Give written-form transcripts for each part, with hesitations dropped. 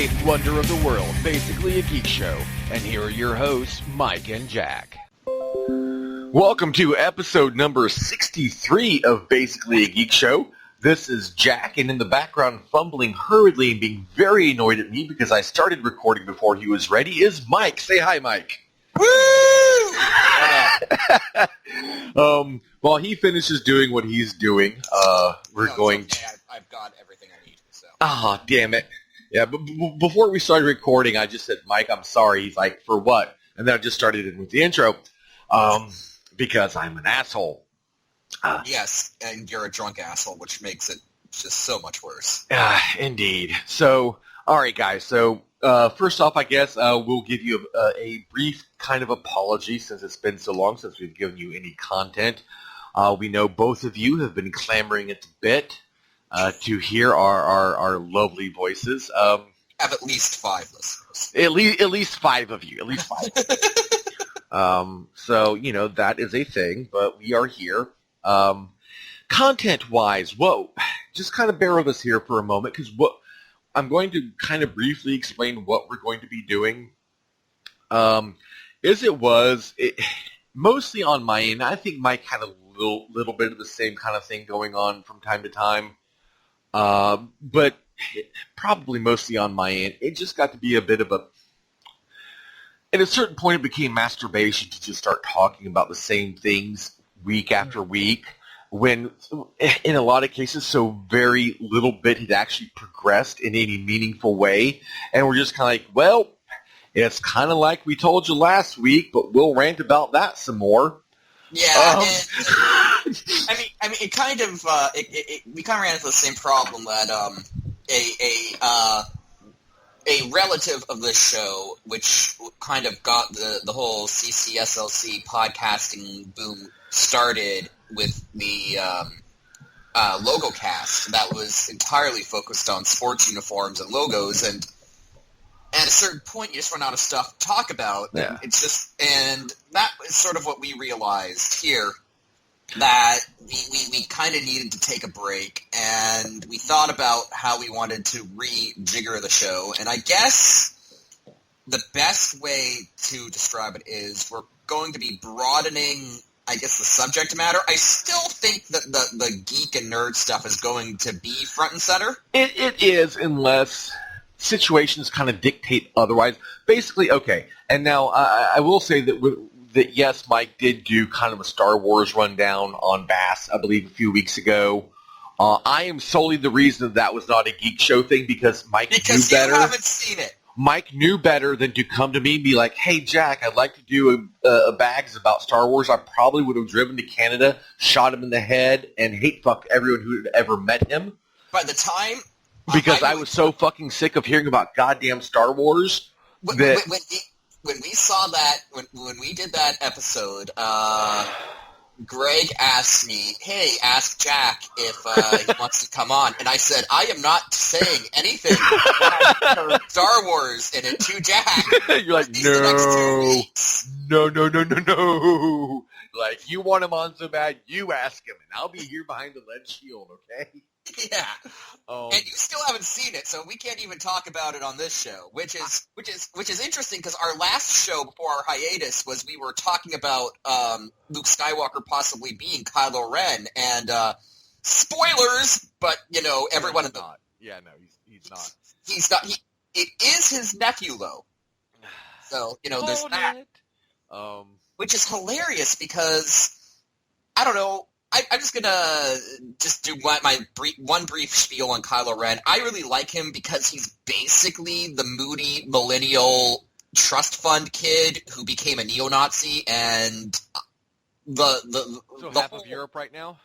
eighth wonder of the world, basically a geek show. And here are your hosts, Mike and Jack. Welcome to episode number 63 of Basically a Geek Show. This is Jack, and in the background, fumbling hurriedly and being very annoyed at me because I started recording before he was ready, is Mike. Say hi, Mike. Woo! While he finishes doing what he's doing, we're going to... I've got everything I need, so... Ah, damn it. Yeah, but before we started recording, I just said, Mike, I'm sorry. He's like, for what? And then I just started it with the intro, because I'm an asshole. Yes, and you're a drunk asshole, which makes it just so much worse. Indeed. So, all right, guys. So, first off, I guess we'll give you a brief kind of apology since it's been so long since we've given you any content. We know both of you have been clamoring at the bit to hear our lovely voices. Have at least 5 listeners. At least 5 of you. At least 5. So, you know, that is a thing, but we are here. Content-wise, just kind of bear with us here for a moment, because I'm going to kind of briefly explain what we're going to be doing. Mostly on my end, I think Mike had a little bit of the same kind of thing going on from time to time, but probably mostly on my end. It just got to be a bit of a... At a certain point, it became masturbation to just start talking about the same things week after week, when in a lot of cases so very little bit had actually progressed in any meaningful way, and we're just kind of like, well, it's kind of like we told you last week, but we'll rant about that some more. Yeah, I mean, it kind of we kind of ran into the same problem that a relative of this show, which kind of got the whole CCSLC podcasting boom started with the logo cast that was entirely focused on sports uniforms and logos, and at a certain point you just run out of stuff to talk about. Yeah. And that is sort of what we realized here, that we kind of needed to take a break, and we thought about how we wanted to rejigger the show, and I guess the best way to describe it is we're going to be broadening, I guess, the subject matter. I still think that the geek and nerd stuff is going to be front and center. It is, unless situations kind of dictate otherwise. Basically, okay, and now I will say that yes, Mike did do kind of a Star Wars rundown on Bass, I believe, a few weeks ago. I am solely the reason that was not a Geek Show thing because Mike knew better. You haven't seen it. Mike knew better than to come to me and be like, hey, Jack, I'd like to do a bags about Star Wars. I probably would have driven to Canada, shot him in the head, and hate-fucked everyone who had ever met him. By the time... Because I was so fucking sick of hearing about goddamn Star Wars that... When we saw that, when we did that episode, Greg asked me, hey, ask Jack if he wants to come on. And I said, I am not saying anything about Star Wars in it to Jack. You're like, no. Like, you want him on so bad, you ask him, and I'll be here behind the lead shield, okay? Yeah. And you still haven't seen it, so we can't even talk about it on this show, which is interesting because our last show before our hiatus was we were talking about Luke Skywalker possibly being Kylo Ren, and spoilers, but you know everyone in the yeah, no, he's not. He's not. It is his nephew though, so you know there's that, which is hilarious because I don't know. I'm just gonna do one brief spiel on Kylo Ren. I really like him because he's basically the moody millennial trust fund kid who became a neo-Nazi, and the half of Europe right now.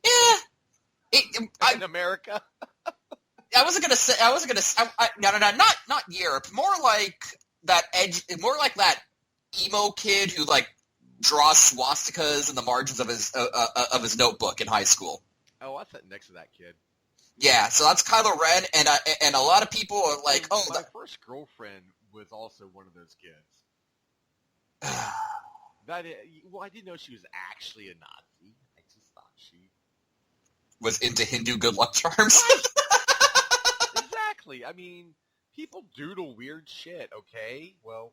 Yeah, in America. I wasn't gonna say. No, not Europe. More like that emo kid who like draws swastikas in the margins of his notebook in high school. Oh, I sat next to that kid. Yeah, so that's Kylo Ren, and a lot of people are like, "Oh, my first girlfriend was also one of those kids." Well, I didn't know she was actually a Nazi. I just thought she was into Hindu good luck charms. Exactly. I mean, People doodle weird shit, okay? Well,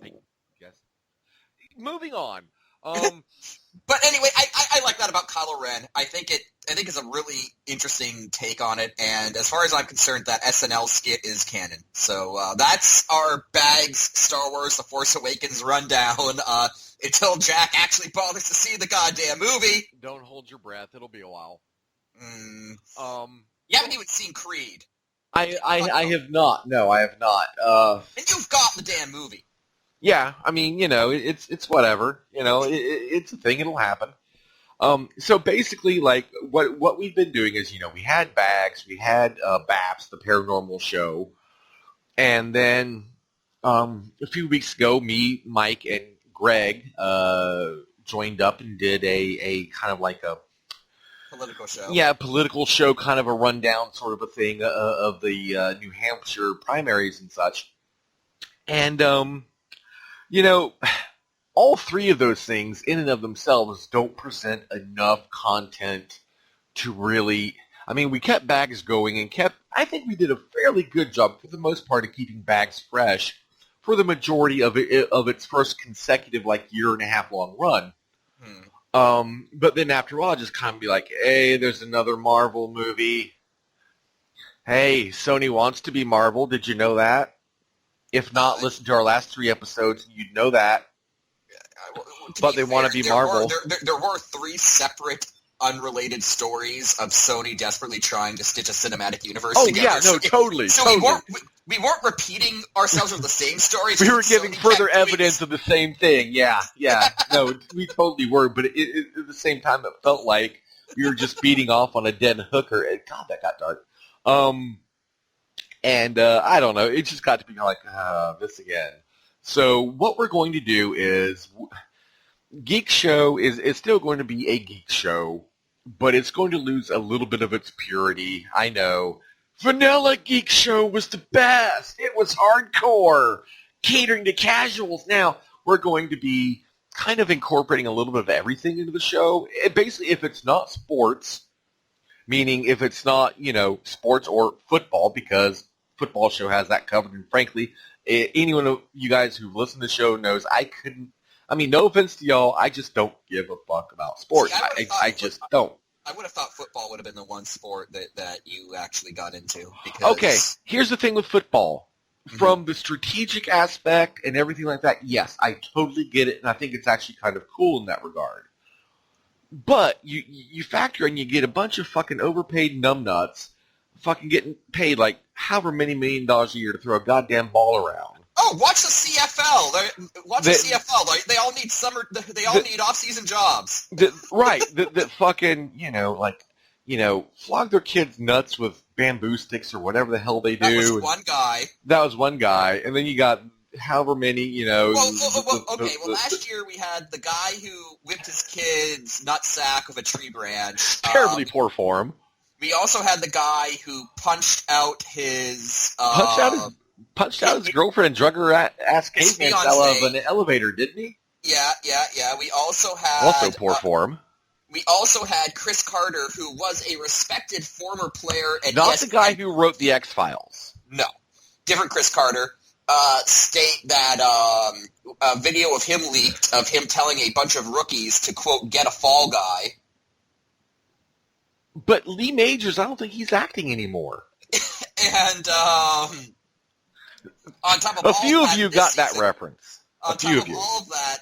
I guess. Moving on. But anyway, I like that about Kylo Ren. I think it's a really interesting take on it, and as far as I'm concerned, that SNL skit is canon. So that's our Bags Star Wars The Force Awakens rundown until Jack actually bothers to see the goddamn movie. Don't hold your breath. It'll be a while. You haven't even seen Creed. I have not. No, I have not. And you've got the damn movie. Yeah, I mean, it's whatever. It's a thing. It'll happen. So basically, like, what we've been doing is, we had Bags, we had BAPS, the paranormal show, and then a few weeks ago, me, Mike, and Greg joined up and did a kind of like a political show. Yeah, political show, kind of a rundown sort of a thing of the New Hampshire primaries and such. And, all three of those things in and of themselves don't present enough content to really... I mean, we kept Bags going and I think we did a fairly good job, for the most part, of keeping Bags fresh for the majority of its first consecutive, year and a half long run. But then after a while, just kind of be like, hey, there's another Marvel movie. Hey, Sony wants to be Marvel. Did you know that? If not, listen to our last 3 episodes and you'd know that. But they want to be Marvel. There were 3 separate, unrelated stories of Sony desperately trying to stitch a cinematic universe together. Yeah, no, totally. So totally. We weren't repeating ourselves with the same stories. We were giving further evidence of the same thing. Yeah. No, we totally were. But at the same time, it felt like we were just beating off on a dead hooker. And God, that got dark. And I don't know. It just got to be like, this again. So what we're going to do is, Geek Show is still going to be a geek show, but it's going to lose a little bit of its purity. I know. Vanilla Geek Show was the best. It was hardcore, catering to casuals. Now, we're going to be kind of incorporating a little bit of everything into the show. Basically, if it's not sports, meaning if it's not, sports or football, because football show has that covered, and frankly, anyone of you guys who've listened to the show knows no offense to y'all, I just don't give a fuck about sports. See, I just don't. I would have thought football would have been the one sport that you actually got into. Because... Okay, here's the thing with football. From the strategic aspect and everything like that, yes, I totally get it, and I think it's actually kind of cool in that regard. But you factor in, you get a bunch of fucking overpaid numbnuts fucking getting paid however many $1 million a year to throw a goddamn ball around. Oh, watch the CFL. The CFL. They all need They all need off-season jobs. Right. That fucking flog their kids nuts with bamboo sticks or whatever the hell they do. That was one guy. That was one guy, and then you got however many. Last year we had the guy who whipped his kid's nutsack with a tree branch. Terribly poor form. We also had the guy who punched out his punched out his girlfriend and drug her ass caveman style out of an elevator, didn't he? Yeah. We also had poor form. We also had Chris Carter, who was a respected former player at Not the guy who wrote the X-Files. No, different Chris Carter. State that a video of him leaked of him telling a bunch of rookies to, quote, get a fall guy. But Lee Majors, I don't think he's acting anymore. And on top of all a few of you that, got season, that reference. On top of all of that,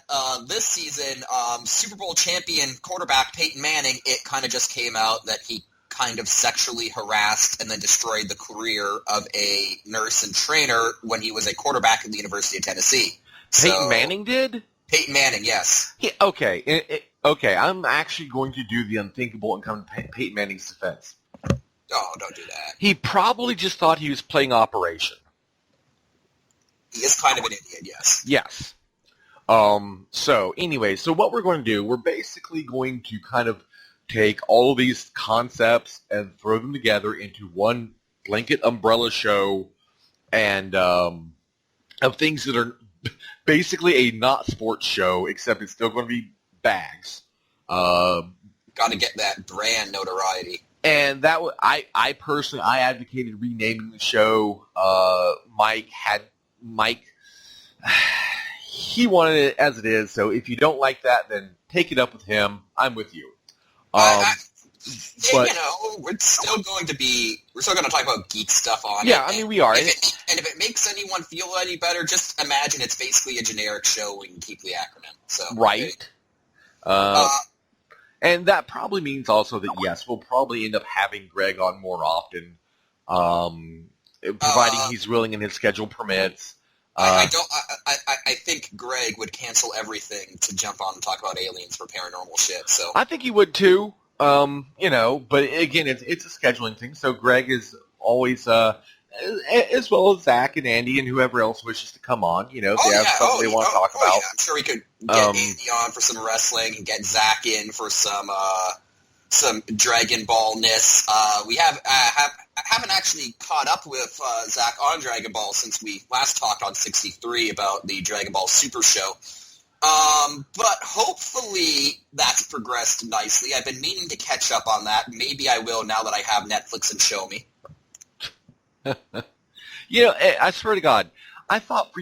this season, Super Bowl champion quarterback Peyton Manning, it kind of just came out that he kind of sexually harassed and then destroyed the career of a nurse and trainer when he was a quarterback at the University of Tennessee. Peyton Manning did? Peyton Manning, yes. Okay, I'm actually going to do the unthinkable and come to Peyton Manning's defense. Oh, don't do that. He probably just thought he was playing Operation. He is kind of an idiot, yes. Yes. So what we're going to do, we're basically going to kind of take all of these concepts and throw them together into one blanket umbrella show and of things that are basically a not sports show, except it's still going to be Bags. Got to get that brand notoriety. And that I personally advocated renaming the show. Mike, he wanted it as it is. So if you don't like that, then take it up with him. I'm with you. But we're still going to talk about geek stuff on it. Yeah, I mean, we are. And if it makes anyone feel any better, just imagine it's basically a generic show. We can keep the acronym. So right. And that probably means also that, yes, we'll probably end up having Greg on more often, providing he's willing and his schedule permits. I think Greg would cancel everything to jump on and talk about aliens for paranormal shit. So I think he would too. But again, it's a scheduling thing. So Greg is always, as well as Zach and Andy and whoever else wishes to come on. If they have something they want to talk about. Yeah. I'm sure we could get Andy on for some wrestling and get Zach in for some Dragon Ball-ness. We haven't actually caught up with Zach on Dragon Ball since we last talked on 63 about the Dragon Ball Super Show. But hopefully that's progressed nicely. I've been meaning to catch up on that. Maybe I will now that I have Netflix and Show Me. I swear to God, I thought for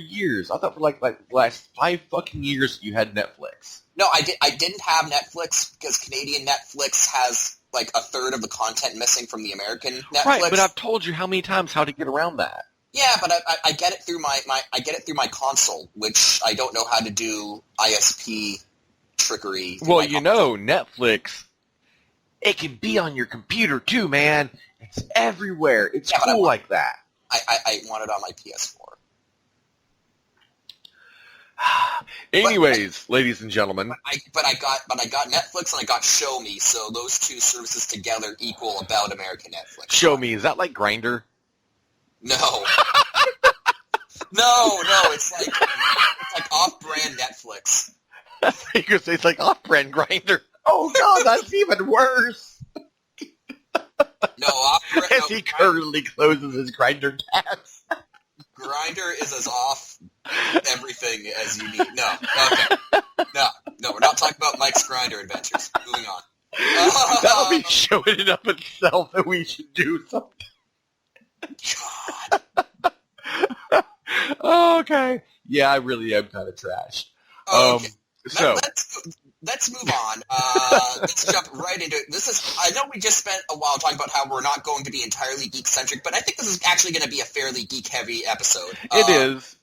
like the last 5 fucking years you had Netflix. No, I didn't have Netflix because Canadian Netflix has like a third of the content missing from the American Netflix. Right, but I've told you how many times how to get around that. Yeah, but I get it through my console, which I don't know how to do ISP trickery. Well, Netflix, it can be on your computer too, man. It's everywhere. It's cool like that. I want it on my PS4. Anyways, ladies and gentlemen. But I got Netflix and I got Show Me, so those two services together equal about American Netflix. Show Me, is that like Grindr? No. no, it's like off-brand Netflix. You could say it's like off-brand Grindr. Oh God, that's even worse. No, off-brand. As he currently closes his Grindr tabs. Grindr is as off everything as you need. No, okay. No, we're not talking about Mike's Grindr adventures. Moving on. That'll be showing it up itself that we should do something. God. Okay. Yeah, I really am kind of trash. Okay. So let's move on. Let's jump right into it. I know we just spent a while talking about how we're not going to be entirely geek-centric, but I think this is actually going to be a fairly geek-heavy episode. It is.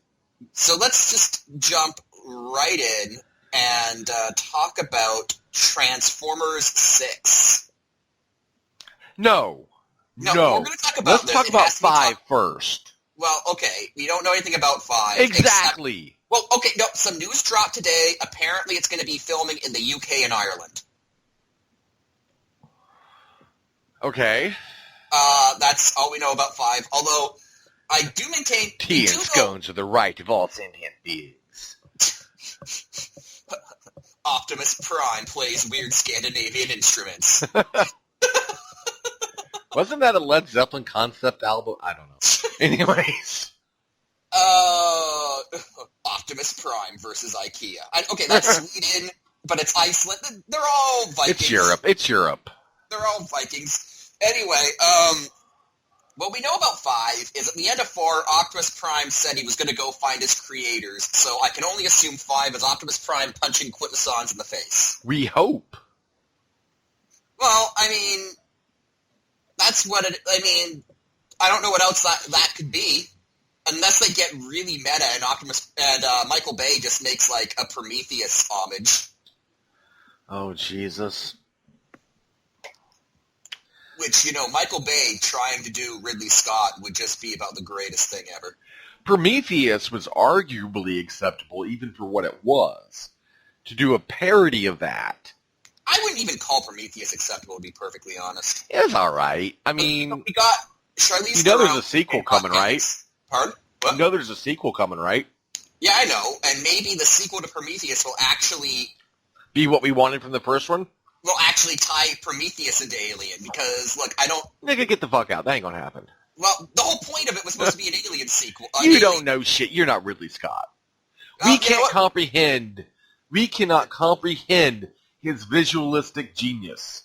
So let's just jump right in and talk about Transformers 6. No. We're going to talk about Let's talk about 5 first. Well, okay, we don't know anything about 5. Exactly. Some news dropped today. Apparently it's going to be filming in the UK and Ireland. Okay. That's all we know about 5, although I do maintain... Tea and scones are the right of all sentient beings. Optimus Prime plays weird Scandinavian instruments. Wasn't that a Led Zeppelin concept album? I don't know. Anyways. Optimus Prime versus IKEA. That's Sweden, but it's Iceland. They're all Vikings. It's Europe. They're all Vikings. Anyway, what we know about 5 is at the end of 4, Optimus Prime said he was going to go find his creators, so I can only assume 5 is Optimus Prime punching Quintessons in the face. We hope. Well, I mean... That's what I don't know what else that could be, unless they get really meta and Optimus and Michael Bay just makes like a Prometheus homage. Oh Jesus! Which Michael Bay trying to do Ridley Scott would just be about the greatest thing ever. Prometheus was arguably acceptable even for what it was. To do a parody of that. I wouldn't even call Prometheus acceptable, to be perfectly honest. It was all right. I mean... We got Charlize Theron. There's a sequel coming, right? Pardon? What? There's a sequel coming, right? Yeah, I know. And maybe the sequel to Prometheus will actually... Be what we wanted from the first one? Will actually tie Prometheus into Alien, because, look, I don't... Nigga, get the fuck out. That ain't gonna happen. Well, the whole point of it was supposed to be an Alien sequel. Don't know shit. You're not Ridley Scott. We cannot comprehend his visualistic genius.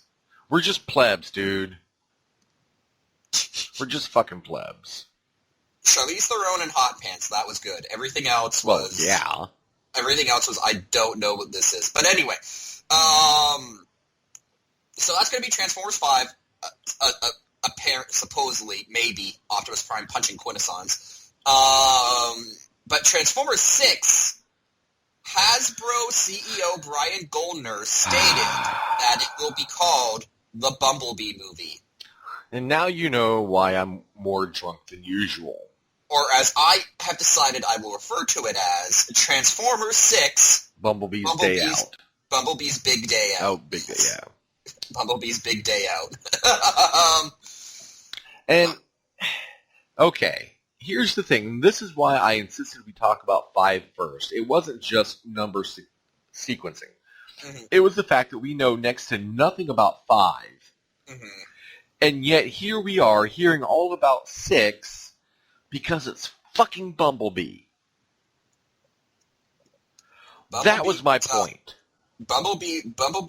We're just plebs, dude. We're just fucking plebs. Charlize Theron in hot pants. That was good. Everything else Well, was... yeah. Everything else was, I don't know what this is. But anyway, so that's going to be Transformers 5, apparent, supposedly, maybe, Optimus Prime punching Quintessons. But Transformers 6, Hasbro CEO Brian Goldner stated that it will be called the Bumblebee movie. And now you know why I'm more drunk than usual. Or as I have decided I will refer to it as, Transformers 6... Bumblebee's Day Out. Bumblebee's Big Day Out. Oh, Big Day Out. Bumblebee's Big Day Out. And, okay, here's the thing. This is why I insisted we talk about 5 first. It wasn't just number sequencing. Mm-hmm. It was the fact that we know next to nothing about 5. Mm-hmm. And yet here we are hearing all about 6 because it's fucking Bumblebee. That was my point. Bumblebee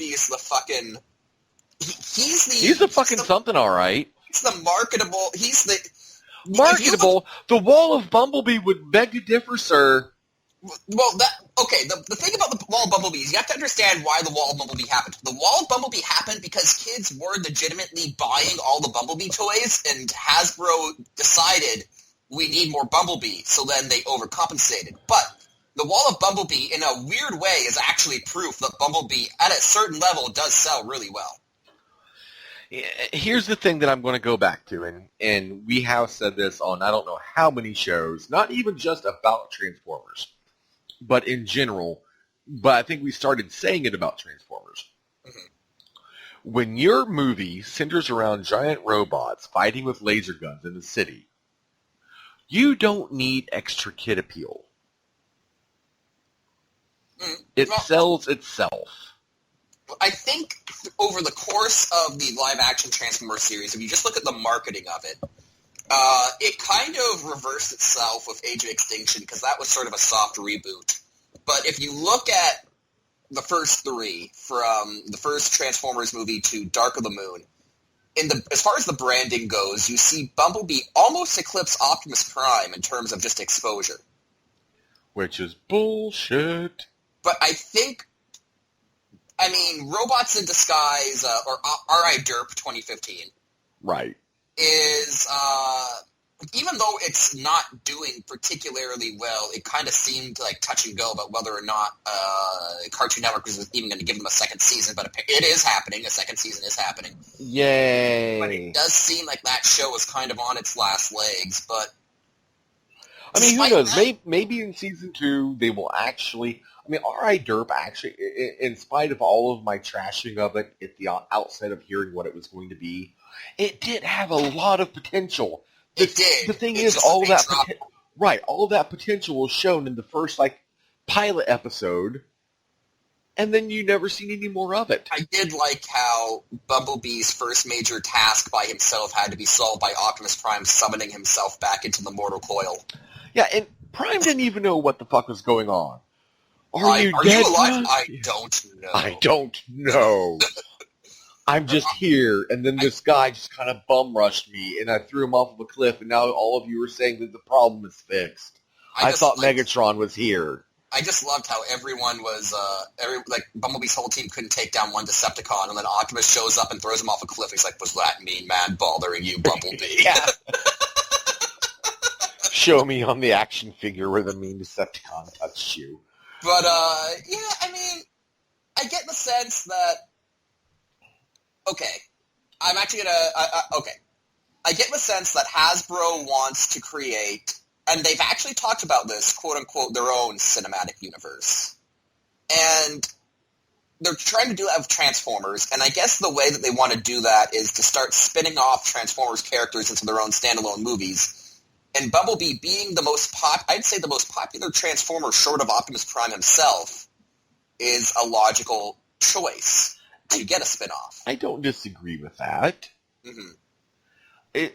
is the fucking... He's the fucking something, all right. He's the marketable... He's the... Marketable? The Wall of Bumblebee would beg to differ, sir. Well, the thing about the Wall of Bumblebee is you have to understand why the Wall of Bumblebee happened. The Wall of Bumblebee happened because kids were legitimately buying all the Bumblebee toys, and Hasbro decided we need more Bumblebee, so then they overcompensated. But the Wall of Bumblebee, in a weird way, is actually proof that Bumblebee, at a certain level, does sell really well. Here's the thing that I'm going to go back to, and we have said this on I don't know how many shows, not even just about Transformers, but in general, but I think we started saying it about Transformers. Mm-hmm. When your movie centers around giant robots fighting with laser guns in the city, you don't need extra kid appeal. It sells itself. I think over the course of the live-action Transformers series, if you just look at the marketing of it, it kind of reversed itself with Age of Extinction because that was sort of a soft reboot. But if you look at the first 3, from the first Transformers movie to Dark of the Moon, as far as the branding goes, you see Bumblebee almost eclipse Optimus Prime in terms of just exposure. Which is bullshit. But Robots in Disguise, or R.I. Derp 2015. Right. Is, even though it's not doing particularly well, it kind of seemed like touch and go about whether or not Cartoon Network was even going to give them a second season, but it is happening. A second season is happening. Yay. But it does seem like that show is kind of on its last legs, but... I mean, who knows? Maybe in season 2 they will actually... I mean, R.I. Derp actually, in spite of all of my trashing of it at the outset of hearing what it was going to be, it did have a lot of potential. It did. The thing is, all of that potential was shown in the first, pilot episode, and then you never seen any more of it. I did like how Bumblebee's first major task by himself had to be solved by Optimus Prime summoning himself back into the mortal coil. Yeah, and Prime didn't even know what the fuck was going on. Are you alive? I don't know. I don't know. I'm just here, and then this guy just kind of bum rushed me, and I threw him off of a cliff, and now all of you are saying that the problem is fixed. I thought Megatron was here. I just loved how everyone was, Bumblebee's whole team couldn't take down one Decepticon, and then Optimus shows up and throws him off a cliff. He's like, "What's that mean, man? Bothering you, Bumblebee?" Yeah. Show me on the action figure where the mean Decepticon touched you. But, I get the sense that... Okay. I'm actually gonna... okay. I get the sense that Hasbro wants to create, and they've actually talked about this, quote-unquote, their own cinematic universe. And they're trying to do that with Transformers, and I guess the way that they want to do that is to start spinning off Transformers characters into their own standalone movies. And Bumblebee being the most popular Transformer short of Optimus Prime himself is a logical choice to get a spin-off. I don't disagree with that. Mm-hmm.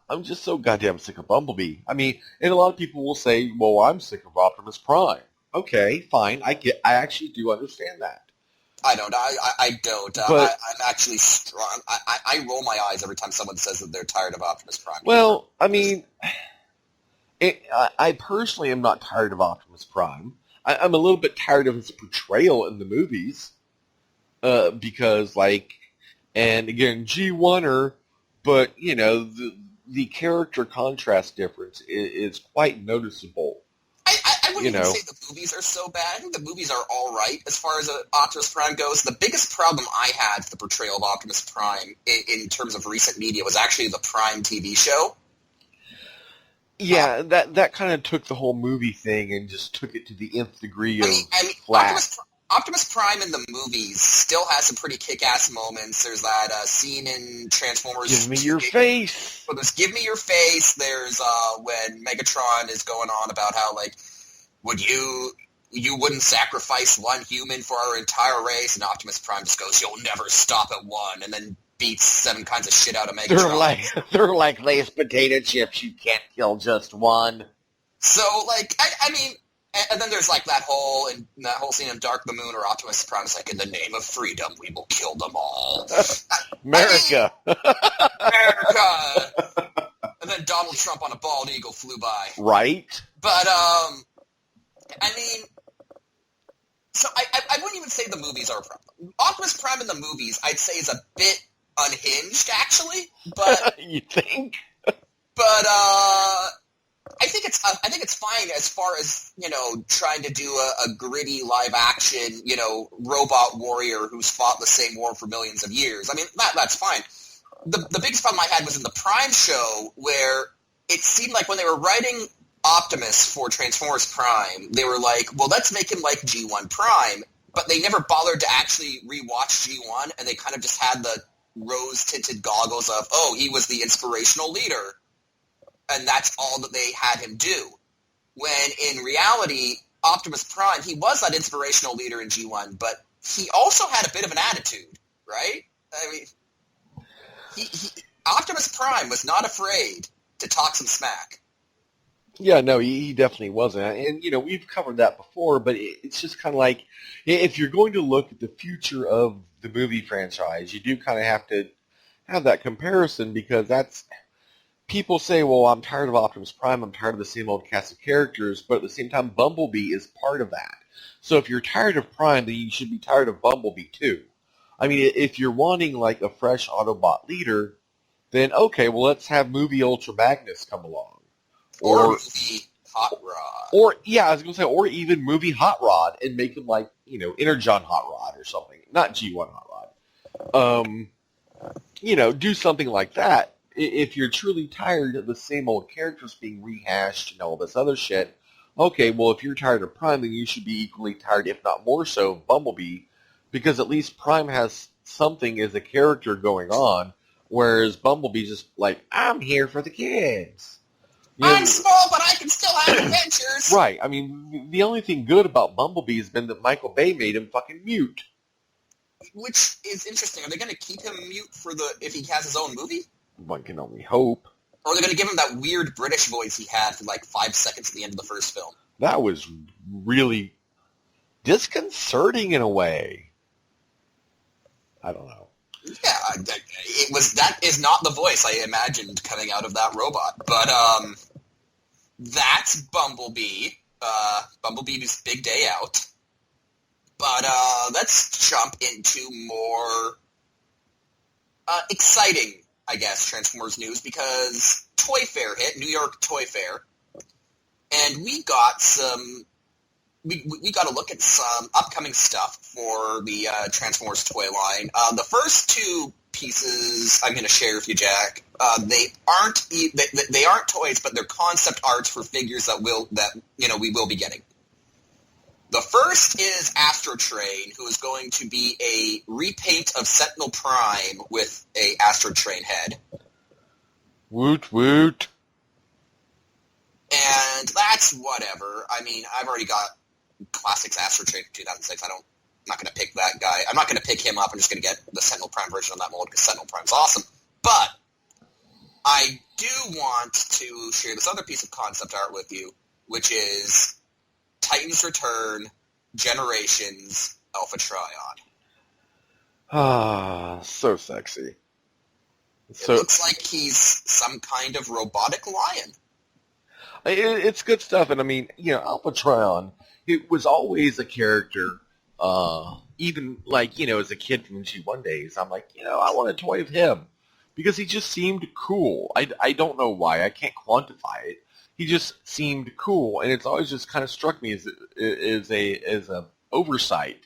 I'm just so goddamn sick of Bumblebee. I mean, and a lot of people will say, well, I'm sick of Optimus Prime. Okay, fine. I actually do understand that. I don't. I don't. But I'm actually strong. I roll my eyes every time someone says that they're tired of Optimus Prime. well, I mean, I personally am not tired of Optimus Prime. I'm a little bit tired of his portrayal in the movies, because and again, G1er, but the character contrast difference is quite noticeable. I wouldn't even say the movies are so bad. I think the movies are all right as far as Optimus Prime goes. The biggest problem I had with the portrayal of Optimus Prime in terms of recent media was actually the Prime TV show. Yeah, that kind of took the whole movie thing and just took it to the nth degree of flat. Optimus Prime in the movies still has some pretty kick-ass moments. There's that scene in Transformers. Give me your face. Well, there's Give Me Your Face. There's when Megatron is going on about how, you wouldn't sacrifice one human for our entire race, and Optimus Prime just goes, you'll never stop at one, and then beats 7 kinds of shit out of Megatron. They're like Lay's potato chips. You can't kill just one. So, I mean, and then there's that whole scene in Dark the Moon where Optimus Prime's in the name of freedom, we will kill them all. America. America. And then Donald Trump on a bald eagle flew by. Right. But, I mean, so I wouldn't even say the movies are a problem. Optimus Prime in the movies, I'd say, is a bit unhinged, actually. But you think? But I think it's fine as far as trying to do a gritty live action robot warrior who's fought the same war for millions of years. I mean that's fine. The biggest problem I had was in the Prime show where it seemed like when they were writing Optimus for Transformers Prime, they were like, well, let's make him like G1 Prime, but they never bothered to actually rewatch G1, and they kind of just had the rose-tinted goggles of, oh, he was the inspirational leader, and that's all that they had him do. When in reality, Optimus Prime, he was that inspirational leader in G1, but he also had a bit of an attitude, right? I mean, Optimus Prime was not afraid to talk some smack. Yeah, no, he definitely wasn't. And, we've covered that before, but it's just kind of like, if you're going to look at the future of the movie franchise, you do kind of have to have that comparison, because people say, well, I'm tired of Optimus Prime, I'm tired of the same old cast of characters, but at the same time, Bumblebee is part of that. So if you're tired of Prime, then you should be tired of Bumblebee too. I mean, if you're wanting a fresh Autobot leader, then okay, well, let's have movie Ultra Magnus come along. Or movie Hot Rod. Or, yeah, I was going to say, or even movie Hot Rod and make him Energon Hot Rod or something. Not G1 Hot Rod. Do something like that. If you're truly tired of the same old characters being rehashed and all this other shit, okay, well, if you're tired of Prime, then you should be equally tired, if not more so, of Bumblebee, because at least Prime has something as a character going on, whereas Bumblebee's just I'm here for the kids. I'm small, but I can still have adventures. Right. I mean, the only thing good about Bumblebee has been that Michael Bay made him fucking mute. Which is interesting. Are they going to keep him mute if he has his own movie? One can only hope. Or are they going to give him that weird British voice he had for 5 seconds at the end of the first film? That was really disconcerting in a way. I don't know. Yeah, that is not the voice I imagined coming out of that robot. But that's Bumblebee. Bumblebee's big day out. But let's jump into more exciting, I guess, Transformers news, because Toy Fair hit, New York Toy Fair, and we got we got to look at some upcoming stuff for the Transformers toy line. The first 2 pieces I'm going to share with you, Jack. They aren't toys, but they're concept arts for figures that we will be getting. The first is Astro Train, who is going to be a repaint of Sentinel Prime with a Astro Train head. Woot woot. And that's whatever. I mean, I've already got Classics Astro Train from 2006. I'm not going to pick that guy. I'm not going to pick him up. I'm just going to get the Sentinel Prime version of that mold because Sentinel Prime's awesome. But I do want to share this other piece of concept art with you, which is Titans Return, Generations, Alpha Trion. So sexy. It looks like he's some kind of robotic lion. It's good stuff, and I mean, Alpha Trion, it was always a character, even like, as a kid from G1 days, I'm like, I want a toy of him, because he just seemed cool. I don't know why, I can't quantify it. He just seemed cool, and it's always just kind of struck me as a oversight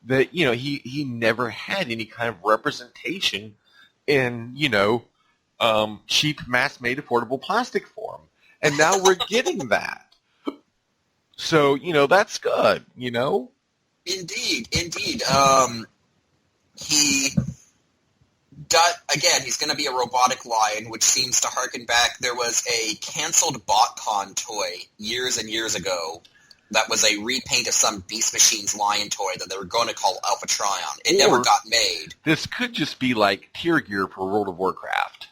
that, he never had any kind of representation in, cheap, mass-made, affordable plastic form. And now we're getting that. So, that's good, Indeed. He got, again, he's going to be a robotic lion, which seems to harken back. There was a canceled BotCon toy years and years ago that was a repaint of some Beast Machines lion toy that they were going to call Alpha Trion. It never got made. This could just be like tier gear for World of Warcraft.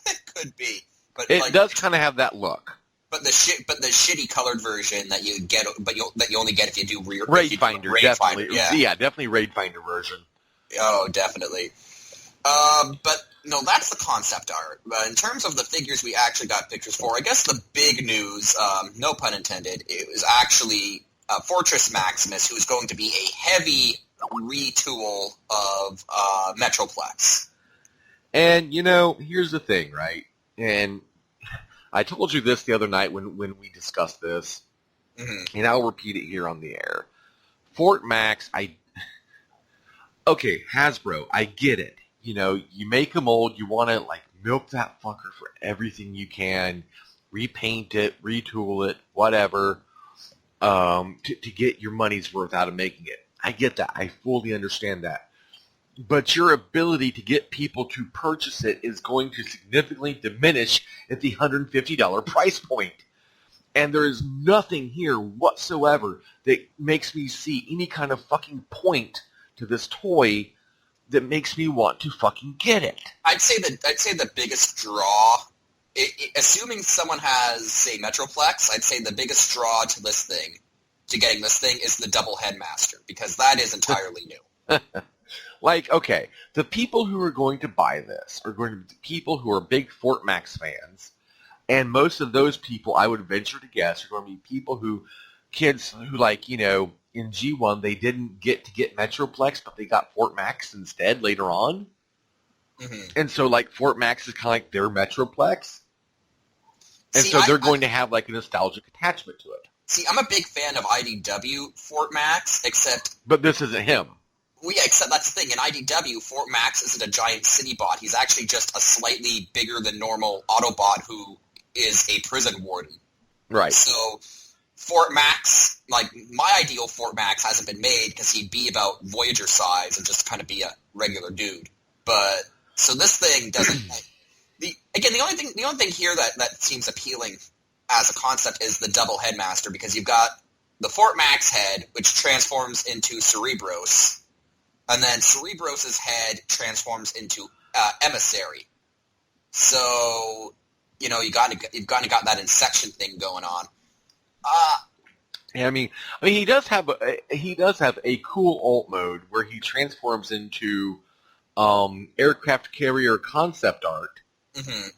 It could be. But it does kind of have that look. But the shitty colored version that you get, that you only get if you do Raid Finder, definitely. Yeah, definitely Raid Finder version. Oh, definitely. But no, that's the concept art. In terms of the figures we actually got pictures for, I guess the big news, no pun intended, it was actually Fortress Maximus, who is going to be a heavy retool of Metroplex. And here's the thing, right? And I told you this the other night when we discussed this, and I'll repeat it here on the air. Fort Max, okay, Hasbro, I get it. You make a mold, you want to milk that fucker for everything you can, repaint it, retool it, whatever, to get your money's worth out of making it. I get that. I fully understand that. But your ability to get people to purchase it is going to significantly diminish at the $150 price point. And there is nothing here whatsoever that makes me see any kind of fucking point to this toy that makes me want to fucking get it. I'd say the biggest draw, assuming someone has, say, Metroplex, I'd say the biggest draw to getting this thing, is the double headmaster, because that is entirely new. Okay, the people who are going to buy this are going to be people who are big Fort Max fans, and most of those people, I would venture to guess, are going to be kids who in G1 they didn't get Metroplex, but they got Fort Max instead later on. Mm-hmm. And so, Fort Max is kind of like their Metroplex. And so they're going to have, a nostalgic attachment to it. See, I'm a big fan of IDW Fort Max, except... But this isn't him. Well, yeah, except that's the thing. In IDW, Fort Max isn't a giant city bot. He's actually just a slightly bigger than normal Autobot who is a prison warden. Right. So, Fort Max, my ideal Fort Max hasn't been made because he'd be about Voyager size and just kind of be a regular dude. But, so this thing doesn't... the only thing here that seems appealing as a concept is the double headmaster, because you've got the Fort Max head, which transforms into Cerebros, and then Cerebros' head transforms into Emissary. So, you've kind of got that Insection thing going on. Yeah, I mean, he does have a cool alt mode where he transforms into aircraft carrier concept art. Mm-hmm.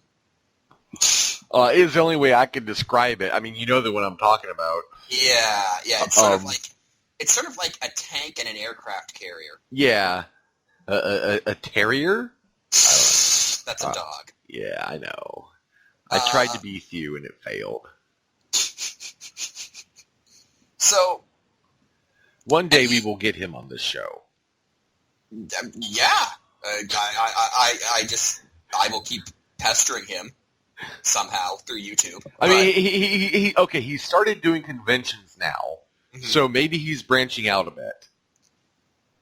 Is the only way I could describe it. I mean, you know the one I'm talking about. Yeah. It's sort of like a tank and an aircraft carrier. Yeah, a terrier. That's a dog. Yeah, I know. I tried to be Thew and it failed. So, one day we will get him on this show. Yeah, I will keep pestering him somehow through YouTube. I mean, he started doing conventions now, so maybe he's branching out a bit.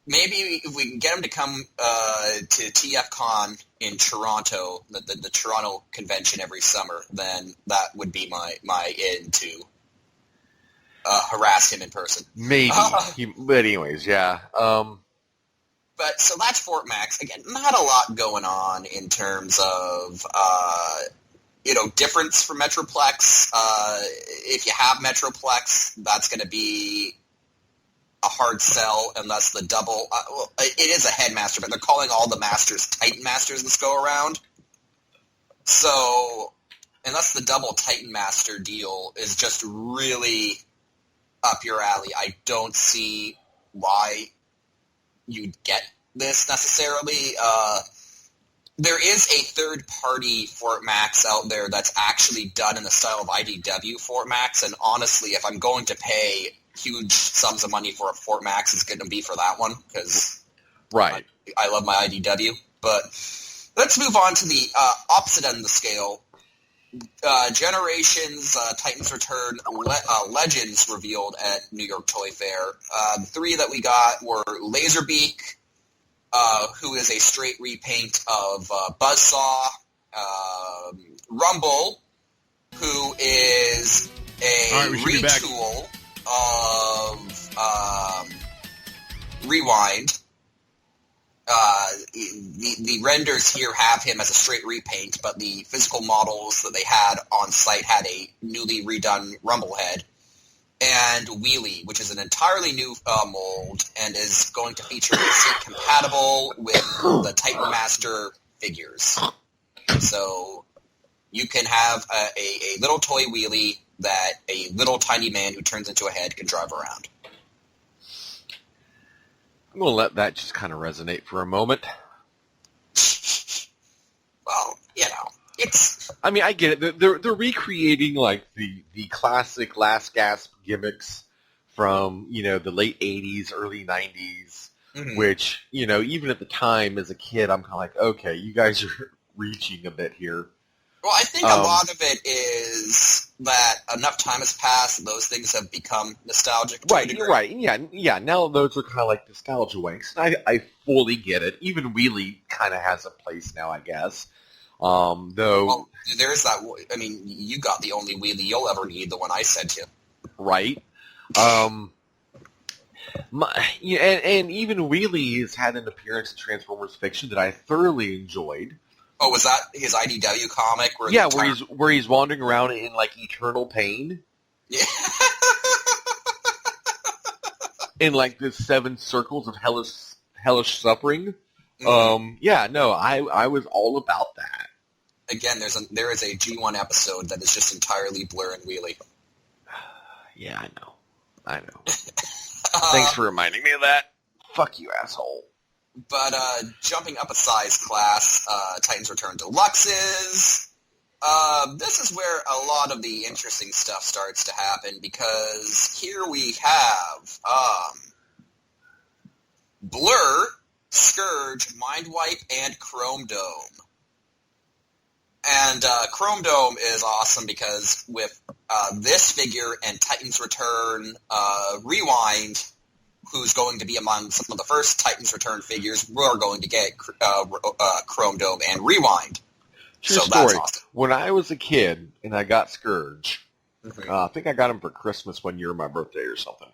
Maybe if we can get him to come to TFCon in Toronto, the Toronto convention every summer, then that would be my in to harass him in person. Maybe. But anyways, yeah. But so that's Fort Max. Again, not a lot going on in terms of difference for Metroplex. If you have Metroplex, that's going to be a hard sell unless the double... well, it is a headmaster, but they're calling all the masters Titan Masters this go-around. So, unless the double Titan Master deal is just really up your alley, I don't see why you'd get this necessarily. There is a third-party Fort Max out there that's actually done in the style of IDW Fort Max, and honestly, if I'm going to pay huge sums of money for a Fort Max, it's going to be for that one, because Right. I love my IDW. But let's move on to the opposite end of the scale. Generations, Titans Return, Legends revealed at New York Toy Fair. The three that we got were Laserbeak, who is a straight repaint of Buzzsaw, Rumble, who is a retool of Rewind. The renders here have him as a straight repaint, but the physical models that they had on site had a newly redone Rumble head. And Wheelie, which is an entirely new mold and is going to feature sync compatible with the Titan Master figures. So you can have a little toy Wheelie that a little tiny man who turns into a head can drive around. I'm going to let that just kind of resonate for a moment. Well, you know, it's... I mean, I get it. They're recreating, like, the classic last gasp gimmicks from, you know, the late 80s, early 90s, which, you know, even at the time as a kid, I'm kind of like, okay, you guys are reaching a bit here. Well, I think a lot of it is that enough time has passed and those things have become nostalgic. Right. Yeah. Now those are kind of like nostalgia wanks. I fully get it. Even Wheelie kind of has a place now, I guess. Though. Well, there's that. I mean, you got the only Wheelie you'll ever need, the one I sent you. Right. And even Wheelie has had an appearance in Transformers Fiction that I thoroughly enjoyed. Oh, was that his IDW comic? Where he's wandering around in like eternal pain. Yeah. In like the 7 circles of hellish suffering. I was all about that. Again, there is a G1 episode that is just entirely Blur and Wheelie. Yeah, I know. Thanks for reminding me of that. Fuck you, asshole. But jumping up a size class, Titans Return Deluxes. This is where a lot of the interesting stuff starts to happen, because here we have Blur, Scourge, Mindwipe, and Chromedome. And Chromedome is awesome because with this figure and Titans Return Rewind, who's going to be among some of the first Titans Return figures, we're going to get Chromedome and Rewind. True so story. That's awesome. When I was a kid and I got Scourge, I think I got him for Christmas one year, my birthday or something.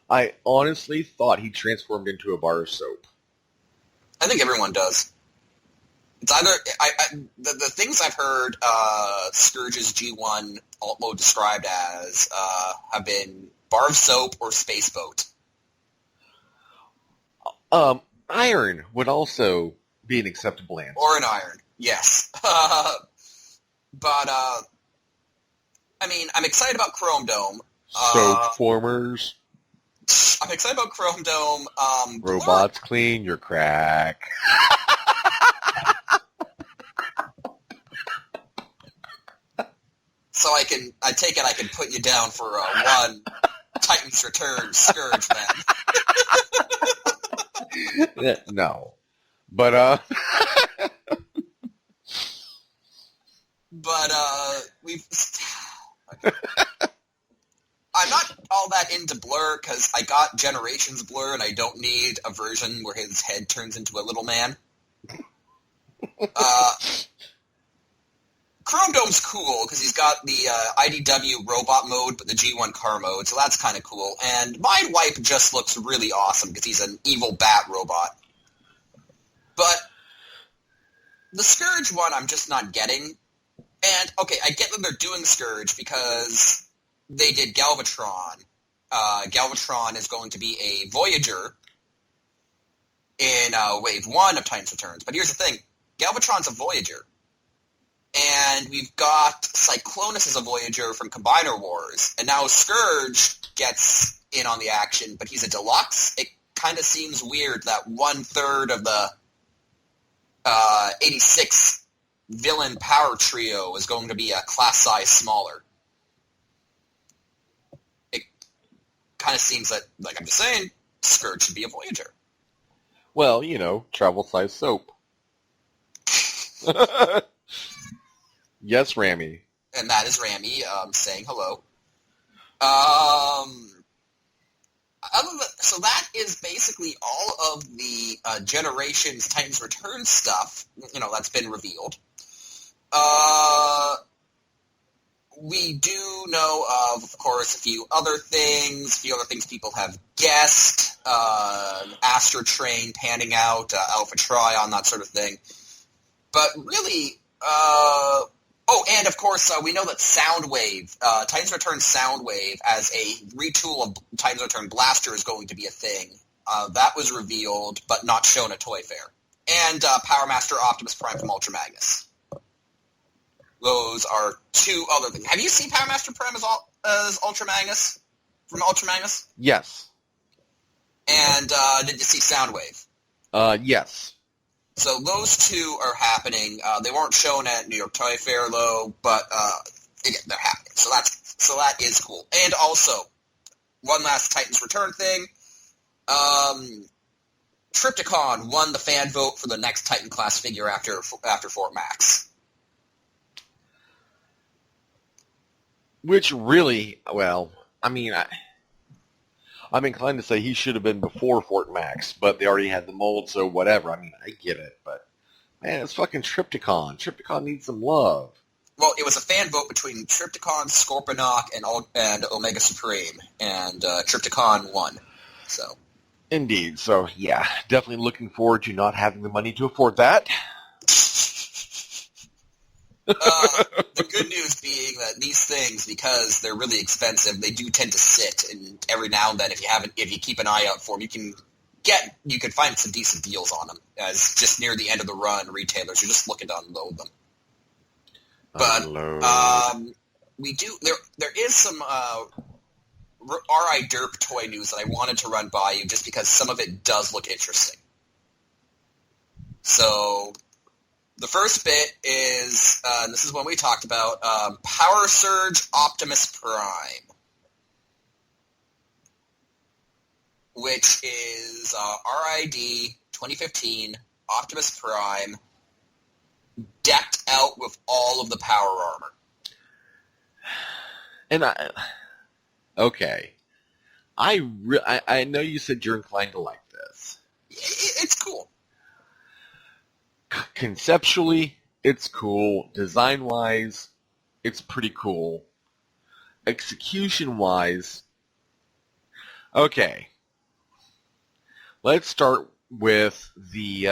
I honestly thought he transformed into a bar of soap. I think everyone does. It's either the things I've heard Scourge's G1 although described as have been bar of soap or space boat. Iron would also be an acceptable answer. Or an iron, yes. But I mean, I'm excited about Chromedome. Soap formers. I'm excited about Chromedome. Robots clean your crack. So I take it I can put you down for one Titans Return Scourge then. No. But we've... I'm not all that into Blur because I got Generations Blur and I don't need a version where his head turns into a little man. Chromedome's cool because he's got the IDW robot mode but the G1 car mode, so that's kind of cool. And Mindwipe just looks really awesome because he's an evil bat robot. But the Scourge one I'm just not getting. And, okay, I get that they're doing Scourge because they did Galvatron, Galvatron is going to be a Voyager in Wave 1 of Titans Returns. But here's the thing. Galvatron's a Voyager. And we've got Cyclonus as a Voyager from Combiner Wars. And now Scourge gets in on the action, but he's a deluxe. It kind of seems weird that 1/3 of the 86 villain power trio is going to be a class size smaller. It kind of seems that, like I'm just saying, Scourge should be a Voyager. Well, travel size soap. Yes, Rami. And that is Rami saying hello. So that is basically all of the Generations Titans Return stuff, that's been revealed. We do know of course, a few other things people have guessed. Astro Train panning out, Alpha Trion, that sort of thing. But really, and of course, we know that Soundwave, Titans Return Soundwave as a retool of Titans Return Blaster is going to be a thing. That was revealed, but not shown at Toy Fair. And Power Master Optimus Prime from Ultra Magnus. Those are two other things. Have you seen Power Master Prime as Ultra Magnus? From Ultra Magnus? Yes. And did you see Soundwave? Yes. So those two are happening. They weren't shown at New York Toy Fair, though, but again, they're happening. So that is cool. And also, one last Titans Return thing. Trypticon won the fan vote for the next Titan class figure after Fort Max. Which really, well, I'm inclined to say he should have been before Fort Max, but they already had the mold, so whatever. I get it, but man, it's fucking Trypticon. Trypticon needs some love. Well, it was a fan vote between Trypticon, Scorponok, and Omega Supreme, and Trypticon won. So. Indeed. So, yeah, definitely looking forward to not having the money to afford that. The good news being that these things, because they're really expensive, they do tend to sit, and every now and then, if you keep an eye out for them, you can find some decent deals on them. As just near the end of the run, retailers are just looking to unload them. But we do there is some RI Derp toy news that I wanted to run by you, just because some of it does look interesting. So. The first bit is, and this is one we talked about, Power Surge Optimus Prime, which is RID 2015 Optimus Prime decked out with all of the power armor. And okay. I know you said you're inclined to like this. It's cool. Conceptually, it's cool. Design-wise, it's pretty cool. Execution-wise, okay. Let's start with the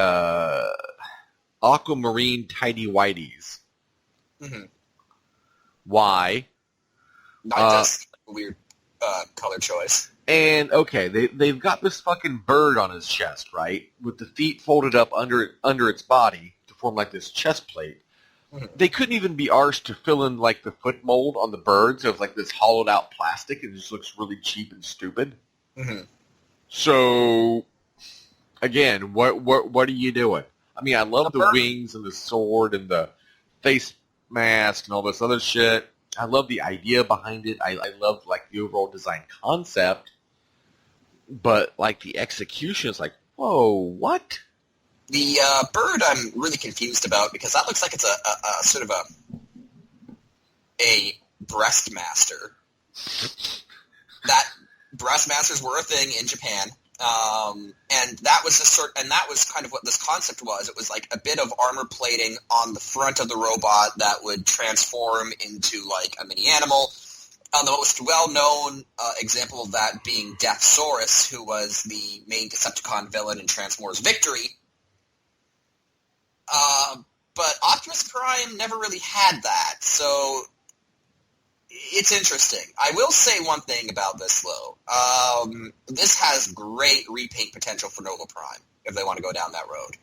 Aquamarine Tidy Whities. Mm-hmm. Why? Not just a weird color choice. And, okay, they've got this fucking bird on his chest, right? With the feet folded up under its body to form, like, this chest plate. Mm-hmm. They couldn't even be arsed to fill in, like, the foot mold on the bird, so it's like this hollowed-out plastic. It just looks really cheap and stupid. Mm-hmm. So, again, what are you doing? I love the wings and the sword and the face mask and all this other shit. I love the idea behind it. I love, like, the overall design concept. But, like, the execution is like, whoa, what? The bird I'm really confused about, because that looks like it's a sort of a breastmaster. That breastmasters were a thing in Japan. And that was kind of what this concept was. It was like a bit of armor plating on the front of the robot that would transform into like a mini animal. The most well-known example of that being Deathsaurus, who was the main Decepticon villain in Transformers Victory. But Optimus Prime never really had that, so It's interesting. I will say one thing about this, though. This has great repaint potential for Nova Prime, if they want to go down that road.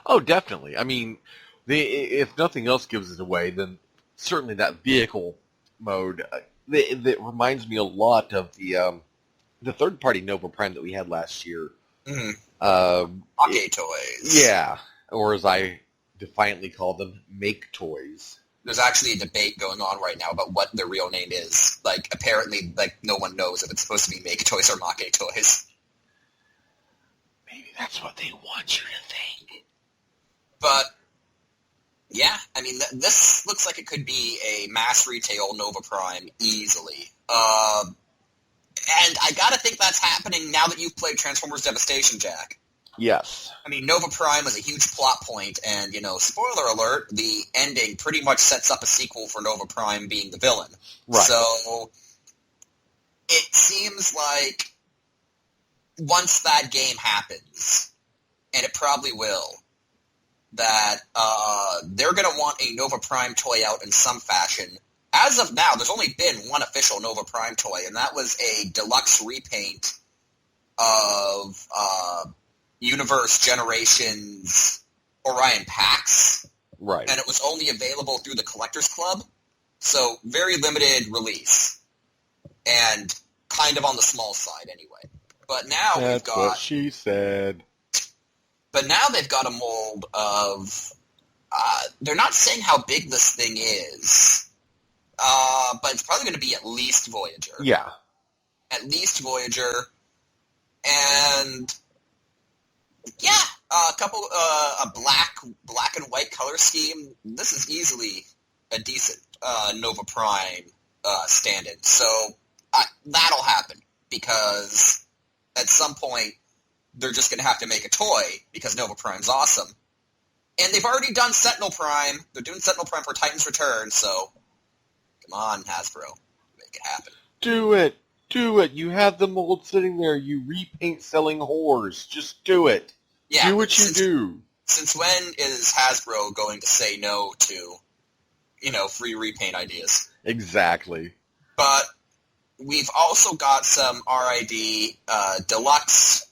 Oh, definitely. I mean, if nothing else gives it away, then certainly that vehicle mode, that reminds me a lot of the third-party Nova Prime that we had last year. Mm-hmm. Make toys. Yeah, or as I defiantly call them, make toys. There's actually a debate going on right now about what their real name is. Like, apparently, like, no one knows if it's supposed to be make toys or make toys. Maybe that's what they want you to think. But, yeah, I mean, this looks like it could be a mass retail Nova Prime easily. And I gotta think that's happening now that you've played Transformers Devastation, Jack. Yes. I mean, Nova Prime was a huge plot point, and, spoiler alert, the ending pretty much sets up a sequel for Nova Prime being the villain. Right. So, it seems like once that game happens, and it probably will, that they're going to want a Nova Prime toy out in some fashion. As of now, there's only been one official Nova Prime toy, and that was a deluxe repaint of Universe Generations Orion Pax. Right. And it was only available through the Collectors Club, so very limited release. And kind of on the small side, anyway. But now we've got... That's what she said. But now they've got a mold of... they're not saying how big this thing is, but it's probably going to be at least Voyager. Yeah. At least Voyager. And... yeah, a black and white color scheme. This is easily a decent Nova Prime stand-in. So that'll happen because at some point they're just going to have to make a toy because Nova Prime's awesome. And they've already done Sentinel Prime. They're doing Sentinel Prime for Titan's Return, so come on, Hasbro. Make it happen. Do it. Do it. You have the mold sitting there. You repaint selling whores. Just do it. Yeah, do what you do. Since when is Hasbro going to say no to, free repaint ideas? Exactly. But we've also got some RID deluxe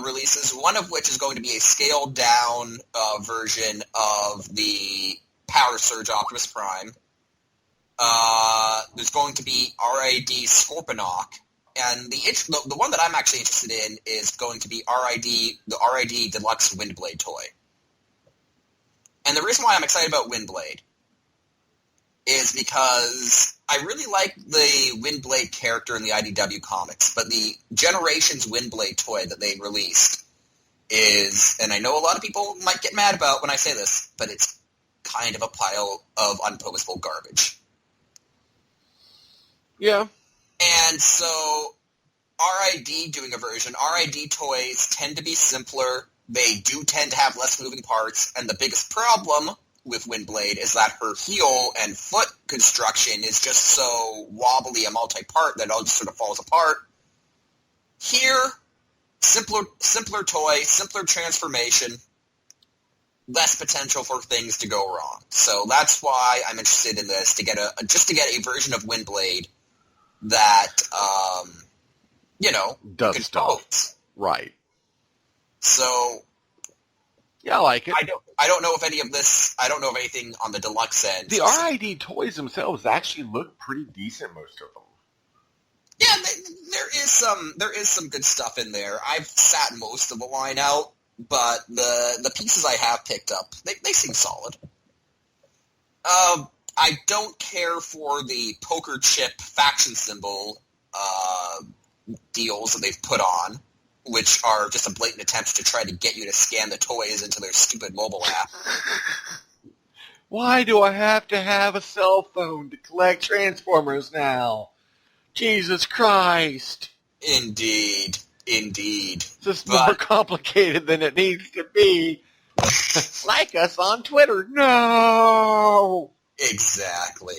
releases, one of which is going to be a scaled-down version of the Power Surge Optimus Prime. There's going to be RID Scorponok, and the one that I'm actually interested in is going to be the RID Deluxe Windblade toy. And the reason why I'm excited about Windblade is because I really like the Windblade character in the IDW comics, but the Generations Windblade toy that they released is, and I know a lot of people might get mad about when I say this, but it's kind of a pile of unposable garbage. Yeah. And so RID doing a version, RID toys tend to be simpler. They do tend to have less moving parts, and the biggest problem with Windblade is that her heel and foot construction is just so wobbly and multi-part that it all just sort of falls apart. Here, simpler toy, simpler transformation, less potential for things to go wrong. So that's why I'm interested in this, to get a version of Windblade that, does stuff. Right. So, yeah, I like it. I don't know if any of this. I don't know of anything on the deluxe end. The RID toys themselves actually look pretty decent, most of them. Yeah, there is some good stuff in there. I've sat most of the line out, but the pieces I have picked up, they seem solid. I don't care for the poker chip faction symbol deals that they've put on, which are just a blatant attempt to try to get you to scan the toys into their stupid mobile app. Why do I have to have a cell phone to collect Transformers now? Jesus Christ. Indeed. This is more complicated than it needs to be. Like us on Twitter. No! Exactly.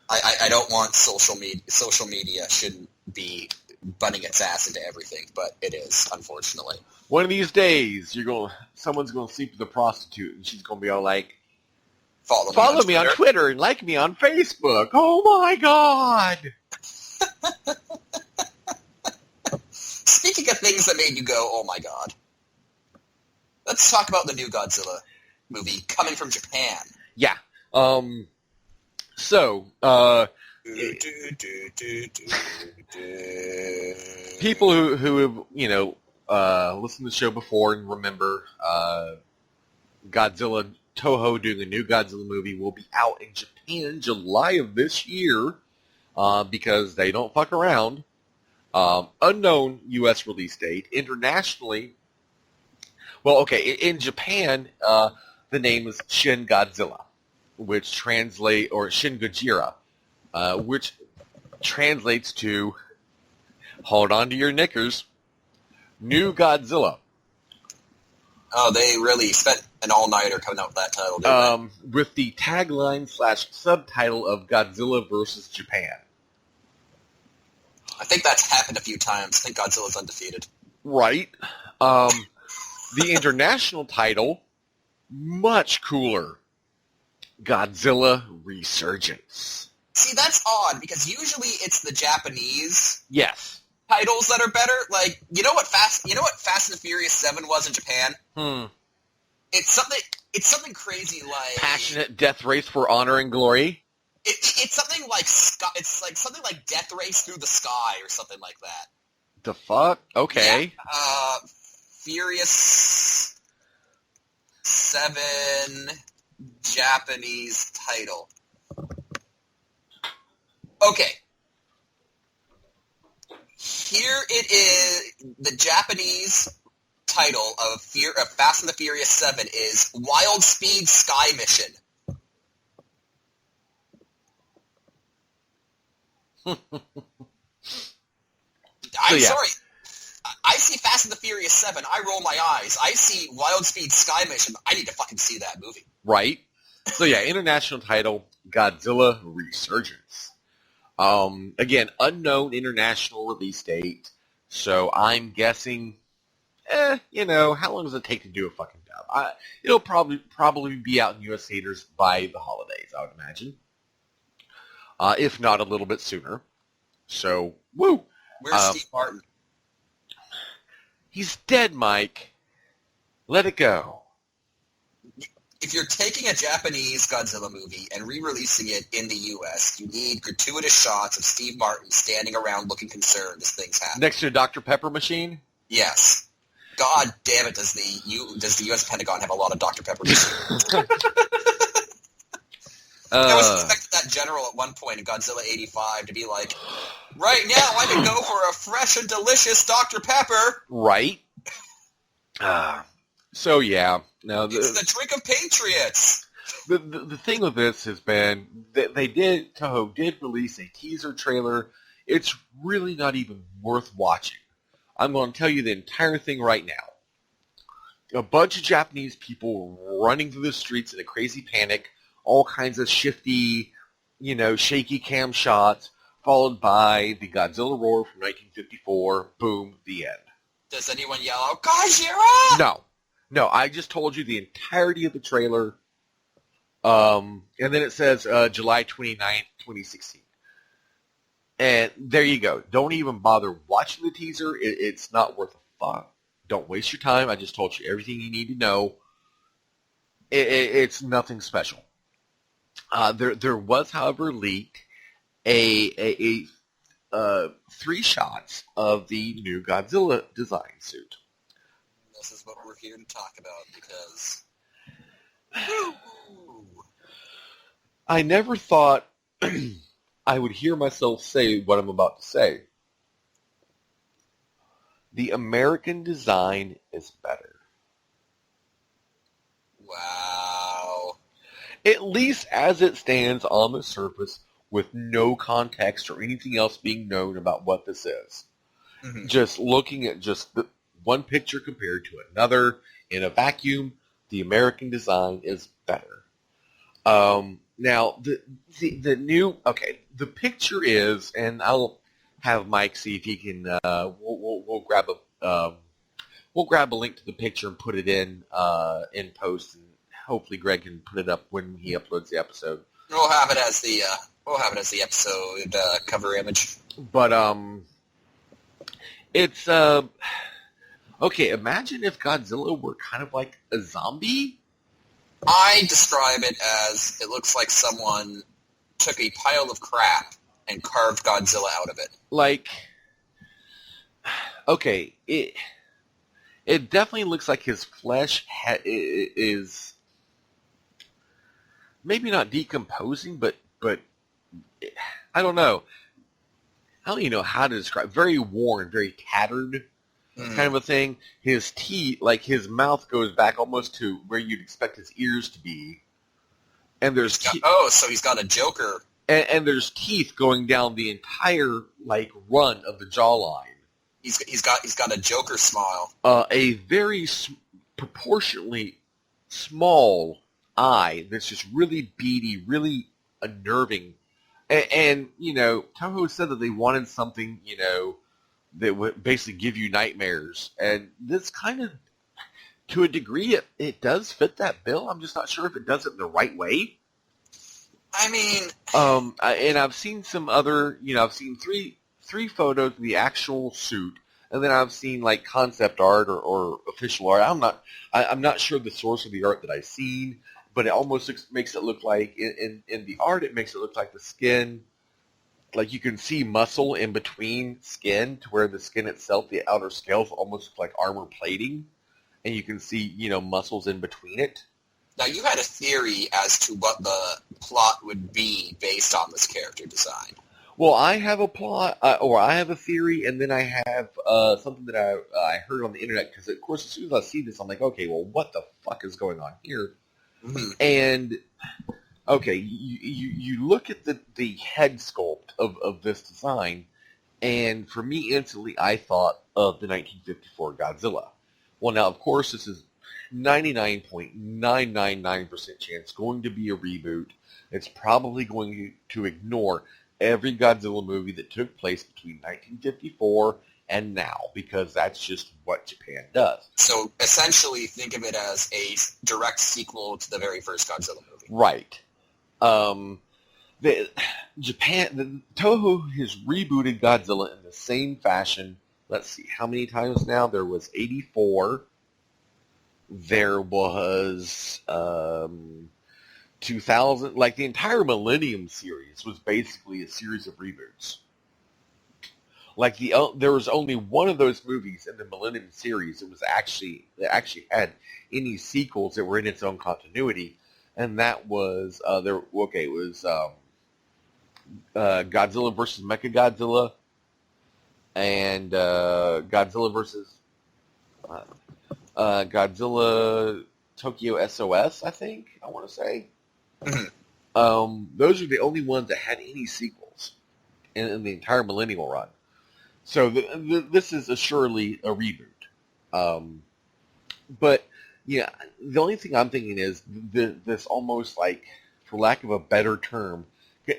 I don't want social media shouldn't be butting its ass into everything, but it is, unfortunately. One of these days, someone's going to sleep with a prostitute, and she's going to be all like, Follow me on Twitter and like me on Facebook. Oh my god! Speaking of things that made you go, oh my god. Let's talk about the new Godzilla movie coming from Japan. Yeah. People who have, listened to the show before and remember Godzilla, Toho doing a new Godzilla movie will be out in Japan July of this year because they don't fuck around. Unknown U.S. release date. Internationally, in Japan, the name is Shin Godzilla, which Shin Gojira, which translates to, hold on to your knickers, New Godzilla. Oh, they really spent an all-nighter coming up with that title, didn't they? With the tagline/subtitle of Godzilla versus Japan. I think that's happened a few times. I think Godzilla's undefeated. Right. The international title, much cooler. Godzilla Resurgence. See, that's odd, because usually it's the Japanese titles that are better. Like, you know what Fast and the Furious 7 was in Japan? It's something crazy like Passionate Death Race for Honor and Glory. It's something like something like Death Race Through the Sky or something like that. The fuck? Okay. Yeah. Furious 7 Japanese title. Okay. Here it is. The Japanese title of Fast and the Furious 7 is Wild Speed Sky Mission. Sorry. I see Fast and the Furious 7, I roll my eyes. I see Wild Speed Sky Mission, I need to fucking see that movie. Right. So yeah, international title, Godzilla Resurgence. Again, unknown international release date. So I'm guessing, how long does it take to do a fucking dub? It'll probably be out in U.S. theaters by the holidays, I would imagine. If not a little bit sooner. So, woo! Where's Steve Martin? He's dead, Mike. Let it go. If you're taking a Japanese Godzilla movie and re-releasing it in the U.S., you need gratuitous shots of Steve Martin standing around looking concerned as things happen. Next to a Dr. Pepper machine? Yes. God damn it, does the U.S. Pentagon have a lot of Dr. Pepper machines. I was expecting that general at one point in Godzilla 85 to be like, right now I can go for a fresh and delicious Dr. Pepper. Right. So yeah. Now it's the drink of patriots. The thing with this has been that Toho did release a teaser trailer. It's really not even worth watching. I'm going to tell you the entire thing right now. A bunch of Japanese people running through the streets in a crazy panic, all kinds of shifty, shaky cam shots, followed by the Godzilla roar from 1954. Boom, the end. Does anyone yell out, Gojira? No, I just told you the entirety of the trailer, and then it says July 29th, 2016. And there you go. Don't even bother watching the teaser. It's not worth a fuck. Don't waste your time. I just told you everything you need to know. It's nothing special. There was, however, leaked a 3 shots of the new Godzilla design suit. This is what we're here to talk about because I never thought I would hear myself say what I'm about to say. The American design is better. Wow. At least as it stands on the surface with no context or anything else being known about what this is. Mm-hmm. Just looking at just the one picture compared to another in a vacuum, the American design is better. Now, the new, the picture is, and I'll have Mike see if he can, we'll grab a link to the picture and put it in post and hopefully Greg can put it up when he uploads the episode. We'll have it as the episode cover image. But it's okay. Imagine if Godzilla were kind of like a zombie. I describe it as it looks like someone took a pile of crap and carved Godzilla out of it. Like, okay, it definitely looks like his flesh is maybe not decomposing, but I don't know. I don't even know how to describe. Very worn, very tattered, kind of a thing. His teeth, like his mouth, goes back almost to where you'd expect his ears to be. And there's so he's got a Joker. And there's teeth going down the entire run of the jawline. He's got a Joker smile. A very proportionately small eye that's just really beady, really unnerving. And Toho said that they wanted something, that would basically give you nightmares. And this kind of, to a degree, it does fit that bill. I'm just not sure if it does it the right way. I mean... and I've seen some other, I've seen three photos of the actual suit, and then I've seen, concept art or official art. I'm not sure the source of the art that I've seen, but it almost makes it look like, in the art, it makes it look like the skin, like you can see muscle in between skin to where the skin itself, the outer scales, almost look like armor plating, and you can see, muscles in between it. Now, you had a theory as to what the plot would be based on this character design. Well, I have a plot, or I have a theory, and then I have something that I heard on the internet, because, of course, as soon as I see this, I'm like, okay, well, what the fuck is going on here? Mm-hmm. And, okay, you look at the head sculpt of this design, and for me, instantly, I thought of the 1954 Godzilla. Well, now, of course, this is 99.999% chance going to be a reboot. It's probably going to ignore every Godzilla movie that took place between 1954 and now, because that's just what Japan does. So essentially, think of it as a direct sequel to the very first Godzilla movie. Right. Toho has rebooted Godzilla in the same fashion. Let's see, how many times now? There was 84. There was 2000. The entire Millennium series was basically a series of reboots. There was only one of those movies in the Millennium series that actually had any sequels that were in its own continuity, and that was Godzilla versus Mechagodzilla and Godzilla versus Godzilla Tokyo SOS, I think, I want to say. Those are the only ones that had any sequels in the entire Millennial run. So this is assuredly a reboot. But, yeah, the only thing I'm thinking is this almost for lack of a better term,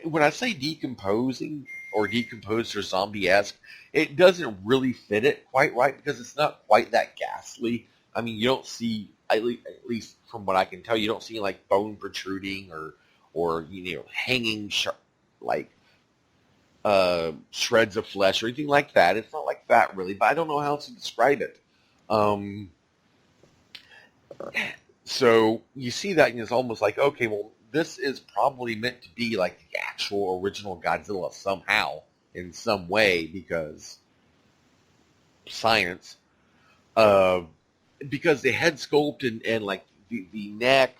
when I say decomposing or decomposed or zombie-esque, it doesn't really fit it quite right because it's not quite that ghastly. I mean, you don't see, at least from what I can tell, you don't see bone protruding or hanging shreds of flesh or anything like that. It's not like that really, but I don't know how else to describe it. So you see that and it's almost like, okay, well, this is probably meant to be the actual original Godzilla somehow, in some way, because science. Because the head sculpt and the neck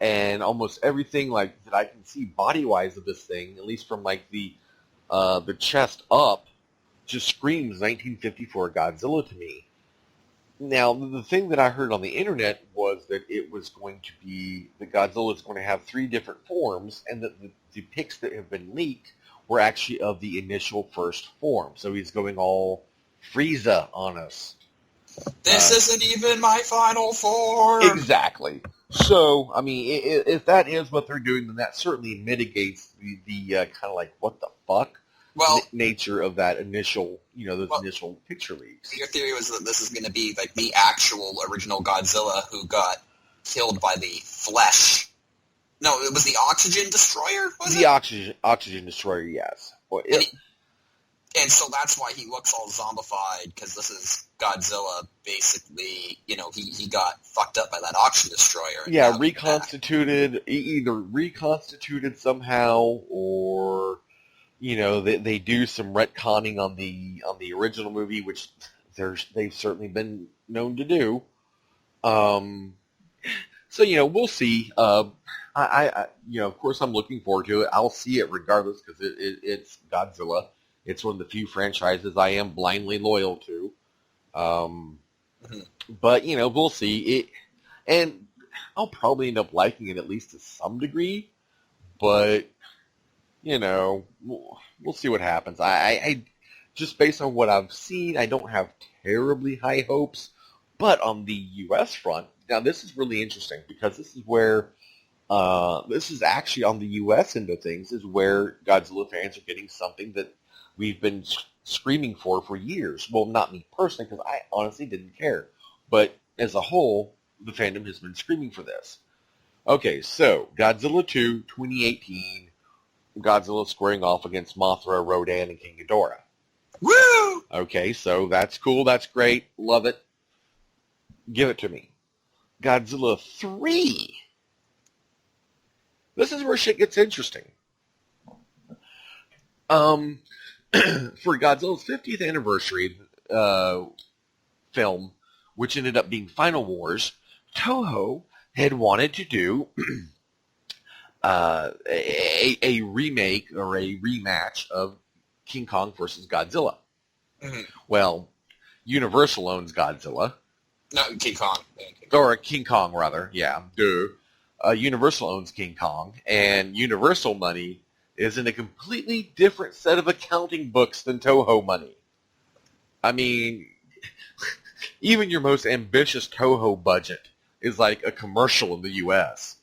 and almost everything that I can see body-wise of this thing, at least from the chest up, just screams 1954 Godzilla to me. Now, the thing that I heard on the internet was that it was going to be, the Godzilla is going to have 3 different forms, and that the pics that have been leaked were actually of the initial first form. So he's going all Frieza on us. This isn't even my final form! Exactly. So, I mean, if that is what they're doing, then that certainly mitigates the kind of what the fuck nature of that initial, initial picture leaks. Your theory was that this is going to be the actual original Godzilla who got killed by the flesh. No, it was the oxygen destroyer, was the it? oxygen destroyer, yes. Well, and so that's why he looks all zombified, because this is Godzilla, basically, he got fucked up by that oxygen destroyer. Yeah, reconstituted, either reconstituted somehow, or, they do some retconning on the original movie, which they've certainly been known to do. So, we'll see. I of course, I'm looking forward to it. I'll see it regardless, because it's Godzilla. It's one of the few franchises I am blindly loyal to. But, we'll see. And I'll probably end up liking it at least to some degree. But, we'll see what happens. I just based on what I've seen, I don't have terribly high hopes. But on the U.S. front, now this is really interesting, because this is where, this is actually on the U.S. end of things, is where Godzilla fans are getting something that we've been screaming for years. Well, not me personally, because I honestly didn't care. But as a whole, the fandom has been screaming for this. Okay, so Godzilla 2, 2018, Godzilla squaring off against Mothra, Rodan, and King Ghidorah. Woo! Okay, so that's cool, that's great, love it. Give it to me. Godzilla 3. This is where shit gets interesting. For Godzilla's 50th anniversary film, which ended up being Final Wars, Toho had wanted to do a remake or a rematch of King Kong versus Godzilla. Mm-hmm. Well, Universal owns Godzilla. No, King Kong. Or King Kong, rather. Yeah, duh. Universal owns King Kong, and Universal money is in a completely different set of accounting books than Toho money. I mean, even your most ambitious Toho budget is like a commercial in the U.S.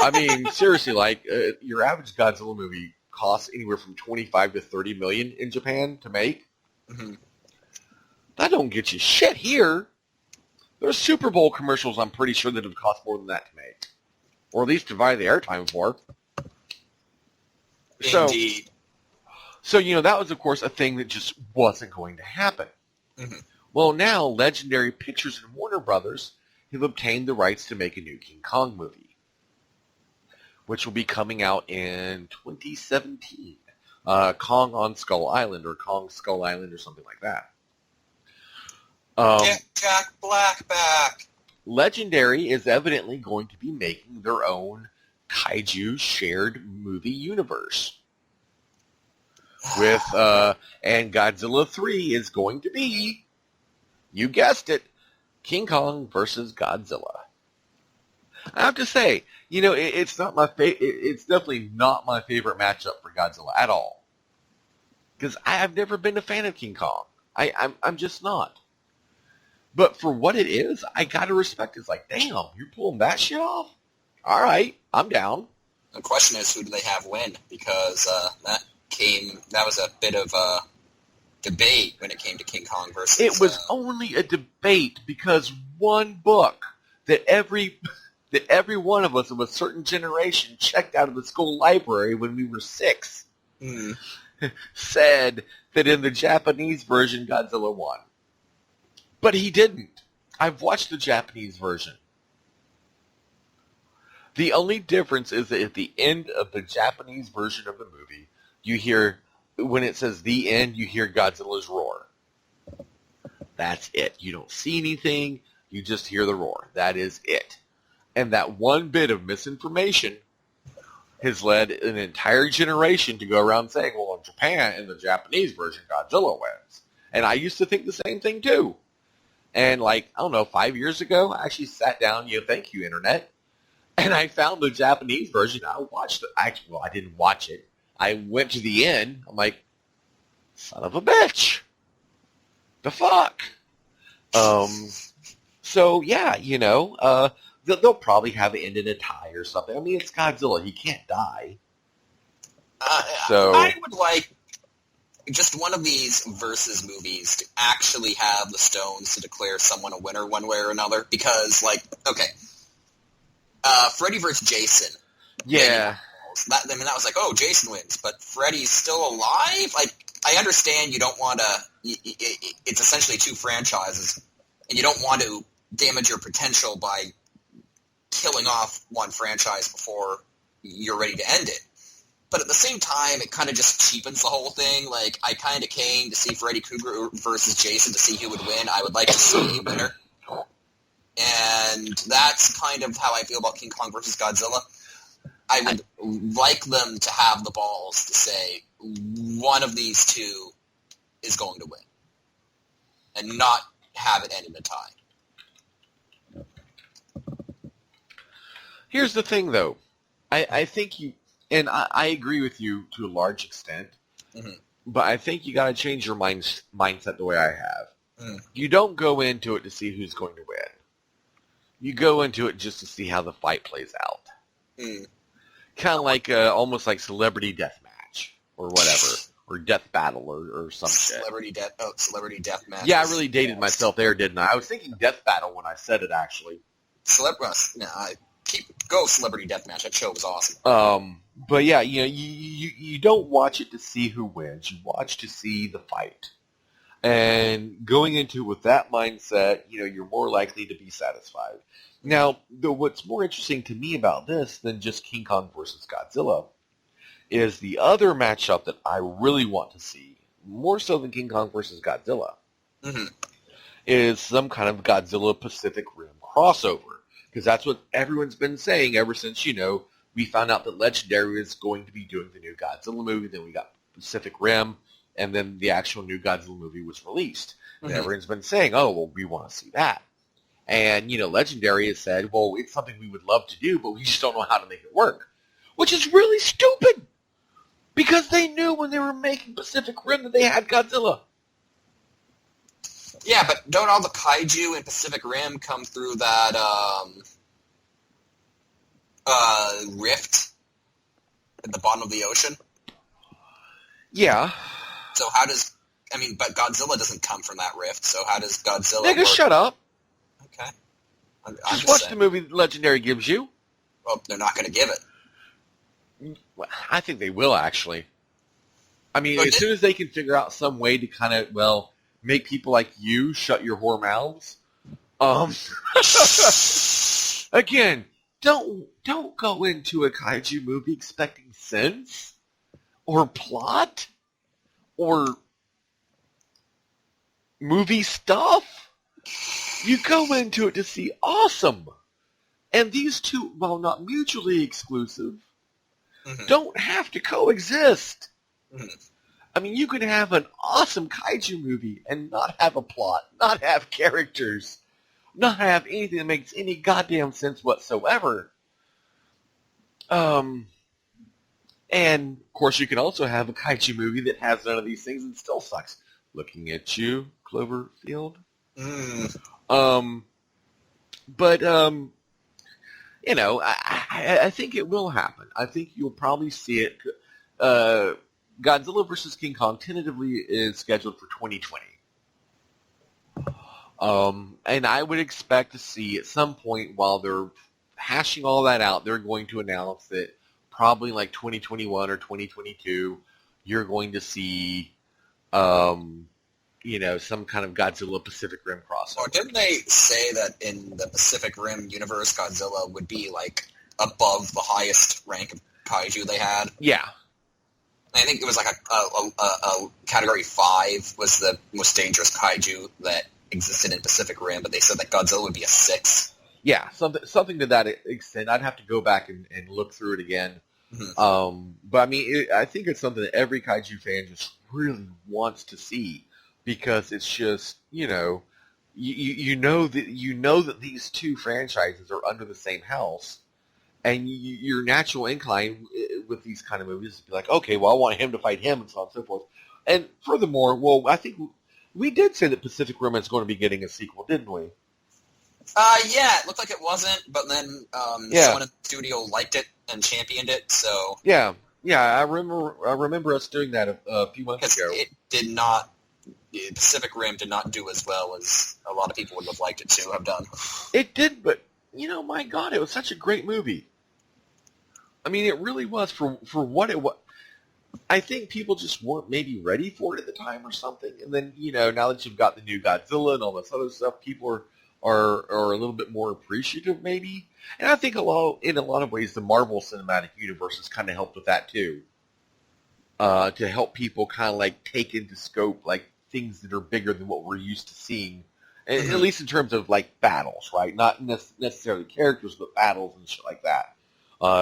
I mean, seriously, your average Godzilla movie costs anywhere from $25 to $30 million in Japan to make. Mm-hmm. That don't get you shit here. There's Super Bowl commercials, I'm pretty sure, that have cost more than that to make. Or at least to buy the airtime for. Indeed. So, that was, of course, a thing that just wasn't going to happen. Mm-hmm. Well, now, Legendary Pictures and Warner Brothers have obtained the rights to make a new King Kong movie, which will be coming out in 2017. Kong on Skull Island, or Kong Skull Island, or something like that. Get Jack Black back! Legendary is evidently going to be making their own kaiju shared movie universe. And Godzilla 3 is going to be, you guessed it, King Kong versus Godzilla. I have to say, it's not my it's definitely not my favorite matchup for Godzilla at all. Because I've never been a fan of King Kong. I'm just not. But for what it is, I gotta respect it. It's like, damn, you're pulling that shit off? All right, I'm down. The question is, who do they have win? Because that was a bit of a debate when it came to King Kong versus... It was only a debate because one book that every one of us of a certain generation checked out of the school library when we were 6 said that in the Japanese version, Godzilla won. But he didn't. I've watched the Japanese version. The only difference is that at the end of the Japanese version of the movie, you hear, when it says the end, you hear Godzilla's roar. That's it. You don't see anything. You just hear the roar. That is it. And that one bit of misinformation has led an entire generation to go around saying, well, in Japan, in the Japanese version, Godzilla wins. And I used to think the same thing, too. And 5 years ago, I actually sat down, thank you, Internet, and I found the Japanese version. I watched it. Actually, I didn't watch it. I went to the end. I'm like, son of a bitch. The fuck? So, yeah, they'll probably have it end in a tie or something. I mean, it's Godzilla. He can't die. I would like just one of these versus movies to actually have the stones to declare someone a winner one way or another. Because, Freddy versus Jason. Yeah. That was like, oh, Jason wins, but Freddy's still alive? I understand you don't want to... It's essentially two franchises, and you don't want to damage your potential by killing off one franchise before you're ready to end it. But at the same time, it kind of just cheapens the whole thing. Like, I kind of came to see Freddy Krueger versus Jason to see who would win. I would like to see a winner. And that's kind of how I feel about King Kong versus Godzilla. I would like them to have the balls to say one of these two is going to win. And not have it end in a tie. Here's the thing, though. I think you... And I agree with you to a large extent, but I think you got to change your mindset the way I have. You don't go into it to see who's going to win. You go into it just to see how the fight plays out. Kind of like almost like Celebrity Deathmatch or whatever, or Death Battle or some shit. Celebrity Deathmatch. Yeah, I really dated myself there, didn't I? I was thinking Death Battle when I said it, actually. Go Celebrity Deathmatch. That show was awesome. But yeah, you don't watch it to see who wins. You watch to see the fight. And going into it with that mindset, you're more likely to be satisfied. Now, what's more interesting to me about this than just King Kong versus Godzilla is the other matchup that I really want to see, more so than King Kong versus Godzilla, is some kind of Godzilla Pacific Rim crossover. Because that's what everyone's been saying ever since, we found out that Legendary is going to be doing the new Godzilla movie. Then we got Pacific Rim, and then the actual new Godzilla movie was released. And everyone's been saying, oh, well, we want to see that. And, Legendary has said, well, it's something we would love to do, but we just don't know how to make it work. Which is really stupid! Because they knew when they were making Pacific Rim that they had Godzilla. Yeah, but don't all the kaiju in Pacific Rim come through that rift at the bottom of the ocean? Yeah. So how does... but Godzilla doesn't come from that rift, so how does Godzilla Nigga, work? shut up. Okay. I'm just watch the movie Legendary gives you. Well, they're not going to give it. I think they will, actually. As soon as they can figure out some way to kind of, make people like you shut your whore mouths. Again, don't go into a kaiju movie expecting sense or plot or movie stuff. You go into it to see awesome. And these two, while not mutually exclusive, don't have to coexist. You could have an awesome kaiju movie and not have a plot, not have characters, not have anything that makes any goddamn sense whatsoever. And, of course, you can also have a kaiju movie that has none of these things and still sucks. Looking at you, Cloverfield. I think it will happen. I think you'll probably see it. Godzilla vs. King Kong tentatively is scheduled for 2020. And I would expect to see at some point while they're hashing all that out, they're going to announce that probably like 2021 or 2022, you're going to see, some kind of Godzilla Pacific Rim crossover. Or didn't they say that in the Pacific Rim universe, Godzilla would be like above the highest rank of kaiju they had? Yeah. I think it was like a Category 5 was the most dangerous kaiju that existed in Pacific Rim, but they said that Godzilla would be a 6. Yeah, something to that extent. I'd have to go back and look through it again. But I think it's something that every kaiju fan just really wants to see because it's just, you know that these two franchises are under the same house. And your natural incline with these kind of movies is to be like, okay, well, I want him to fight him and so on and so forth. And furthermore, well, I think we did say that Pacific Rim is going to be getting a sequel, didn't we? Yeah, it looked like it wasn't, but then someone in the studio liked it and championed it, so... Yeah, I remember us doing that a few months ago. It did not... Pacific Rim did not do as well as a lot of people would have liked it to have done. It did, but my God, it was such a great movie. I mean, it really was for what it was. I think people just weren't maybe ready for it at the time or something. And then, now that you've got the new Godzilla and all this other stuff, people are a little bit more appreciative maybe. And I think in a lot of ways, the Marvel Cinematic Universe has kind of helped with that too. To help people kind of like take into scope like things that are bigger than what we're used to seeing. And, at least in terms of like battles, right? Not necessarily characters, but battles and shit like that.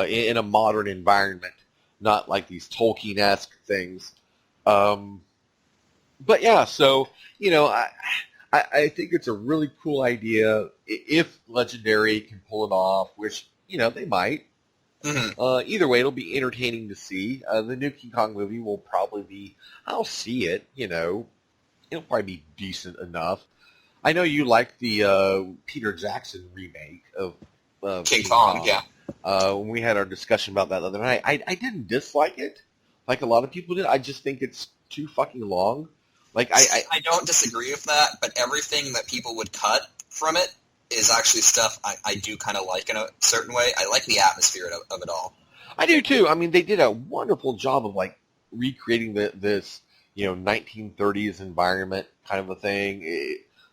In a modern environment. Not like these Tolkien-esque things. But yeah, so, I think it's a really cool idea if Legendary can pull it off, which, they might. Either way, it'll be entertaining to see. The new King Kong movie will probably be, I'll see it, it'll probably be decent enough. I know you like the Peter Jackson remake of King Kong, yeah. When we had our discussion about that the other night, I didn't dislike it like a lot of people did. I just think it's too fucking long. Like I don't disagree with that, but everything that people would cut from it is actually stuff I do kind of like in a certain way. I like the atmosphere of it all. I do too. I mean, they did a wonderful job of like recreating this 1930s environment kind of a thing.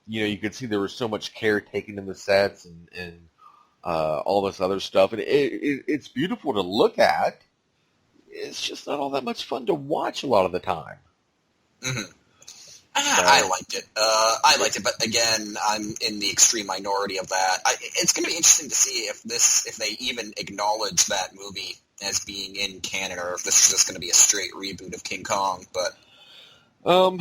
You could see there was so much care taken in the sets and all this other stuff, and it's beautiful to look at. It's just not all that much fun to watch a lot of the time. I liked it, but again, I'm in the extreme minority of that. It's going to be interesting to see if they even acknowledge that movie as being in canon, or if this is just going to be a straight reboot of King Kong. But I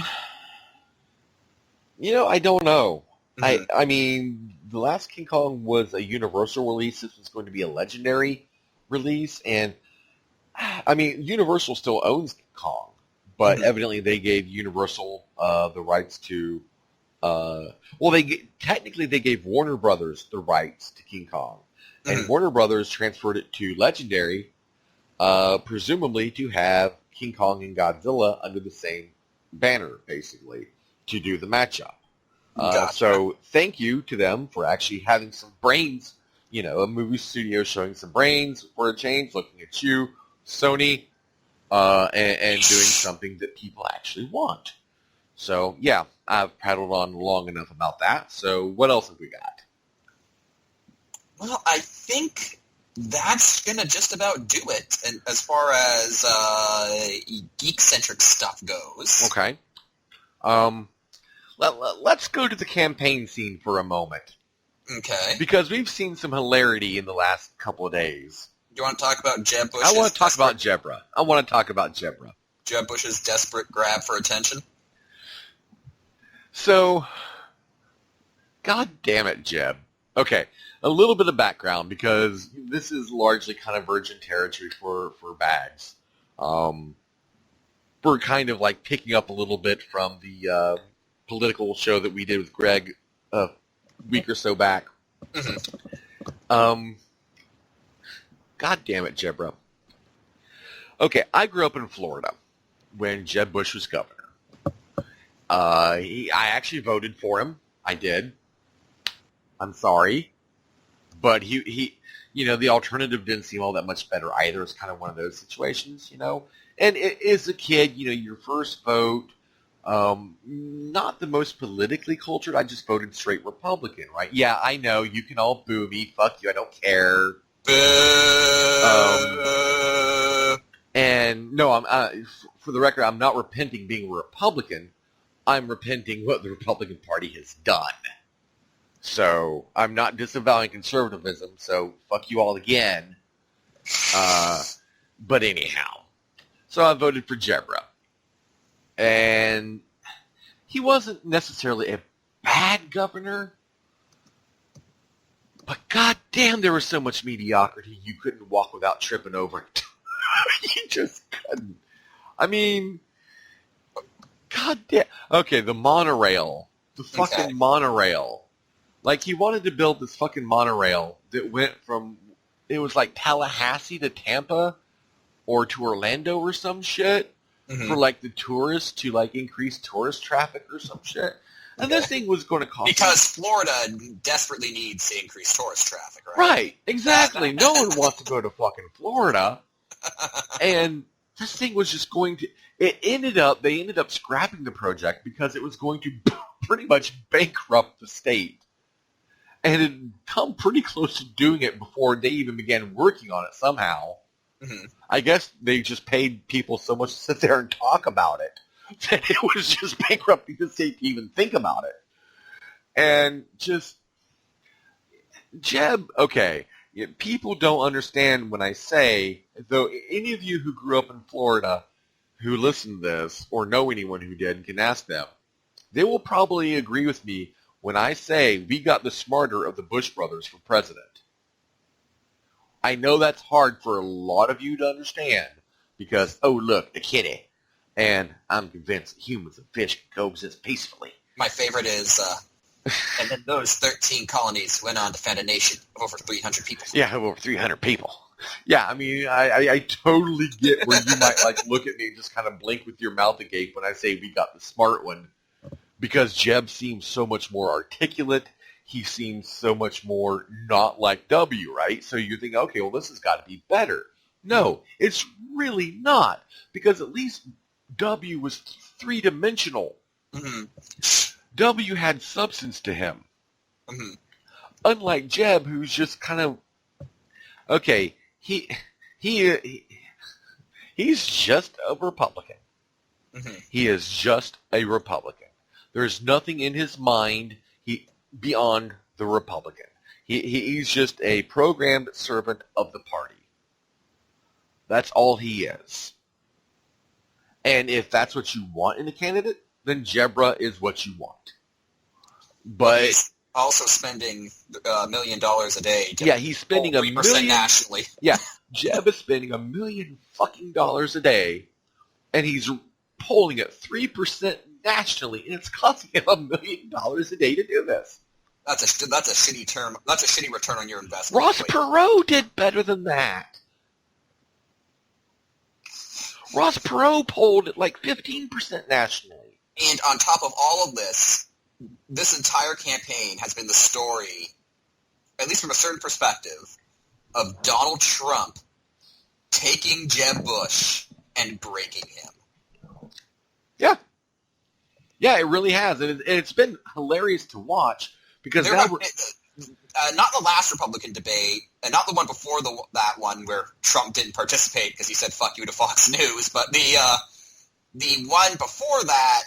don't know. I mean, the last King Kong was a Universal release. This was going to be a Legendary release, and I mean, Universal still owns King Kong, but evidently they gave Universal the rights to. Technically they gave Warner Brothers the rights to King Kong, and Warner Brothers transferred it to Legendary, presumably to have King Kong and Godzilla under the same banner, basically, to do the matchup. Gotcha. So thank you to them for actually having some brains, a movie studio showing some brains for a change, looking at you, Sony, and doing something that people actually want. So, yeah, I've prattled on long enough about that. So what else have we got? Well, I think that's going to just about do it and as far as geek-centric stuff goes. Okay. Let's go to the campaign scene for a moment. Okay. Because we've seen some hilarity in the last couple of days. Do you want to talk about Jeb Bush's... I want to talk about Jebra. Jeb Bush's desperate grab for attention? So, God damn it, Jeb. Okay, a little bit of background, because this is largely kind of virgin territory for Bags. We're kind of like picking up a little bit from the political show that we did with Greg a week or so back. God damn it, Jebra. Okay, I grew up in Florida when Jeb Bush was governor. I actually voted for him. I did. I'm sorry. But he the alternative didn't seem all that much better either. It's kind of one of those situations, And as a kid, your first vote, not the most politically cultured. I just voted straight Republican, right? Yeah, I know. You can all boo me. Fuck you. I don't care. And no, for the record, I'm not repenting being a Republican. I'm repenting what the Republican Party has done. So I'm not disavowing conservatism. So fuck you all again. But anyhow, so I voted for Jebra. And he wasn't necessarily a bad governor, but goddamn, there was so much mediocrity you couldn't walk without tripping over it. You just couldn't. I mean, goddamn. Okay, the monorail. The fucking monorail. Like, he wanted to build this fucking monorail that went from, it was like Tallahassee to Tampa or to Orlando or some shit. For, like, the tourists to, like, increase tourist traffic or some shit. And this thing was going to cost... Because Florida desperately needs to increase tourist traffic, right? Right, exactly. No one wants to go to fucking Florida. And this thing was just going to... They ended up scrapping the project because it was going to pretty much bankrupt the state. And it had come pretty close to doing it before they even began working on it somehow. Mm-hmm. I guess they just paid people so much to sit there and talk about it that it was just bankrupting the state to even think about it. And just, Jeb, okay, people don't understand when I say, though any of you who grew up in Florida who listen to this or know anyone who did and can ask them, they will probably agree with me when I say we got the smarter of the Bush brothers for president. I know that's hard for a lot of you to understand because, oh, look, a kitty. And I'm convinced that humans and fish can coexist peacefully. My favorite is, and then those 13 colonies went on to found a nation of over 300 people. Yeah, over 300 people. Yeah, I mean, I totally get where you might like look at me and just kind of blink with your mouth agape when I say we got the smart one. Because Jeb seems so much more articulate. He seems so much more not like W, right? So you think, okay, well, this has got to be better. No, it's really not. Because at least W was three-dimensional. Mm-hmm. W had substance to him. Mm-hmm. Unlike Jeb, who's just kind of, okay, he's just a Republican. Mm-hmm. He is just a Republican. There's nothing in his mind beyond the Republican. He's just a programmed servant of the party. That's all he is. And if that's what you want in a candidate, then Jebra is what you want. But he's also spending $1 million a day. Yeah, he's spending $1 million nationally. Yeah, Jeb is spending $1 million fucking dollars a day, and he's polling at 3% nationally, and it's costing him $1 million a day to do this. That's a shitty term. That's a shitty return on your investment. Ross Perot did better than that. Ross Perot polled at like 15% nationally. And on top of all of this entire campaign has been the story, at least from a certain perspective, of Donald Trump taking Jeb Bush and breaking him. Yeah. Yeah, it really has. And it's been hilarious to watch because not the last Republican debate, and not the one before that one where Trump didn't participate because he said "fuck you" to Fox News, but the one before that,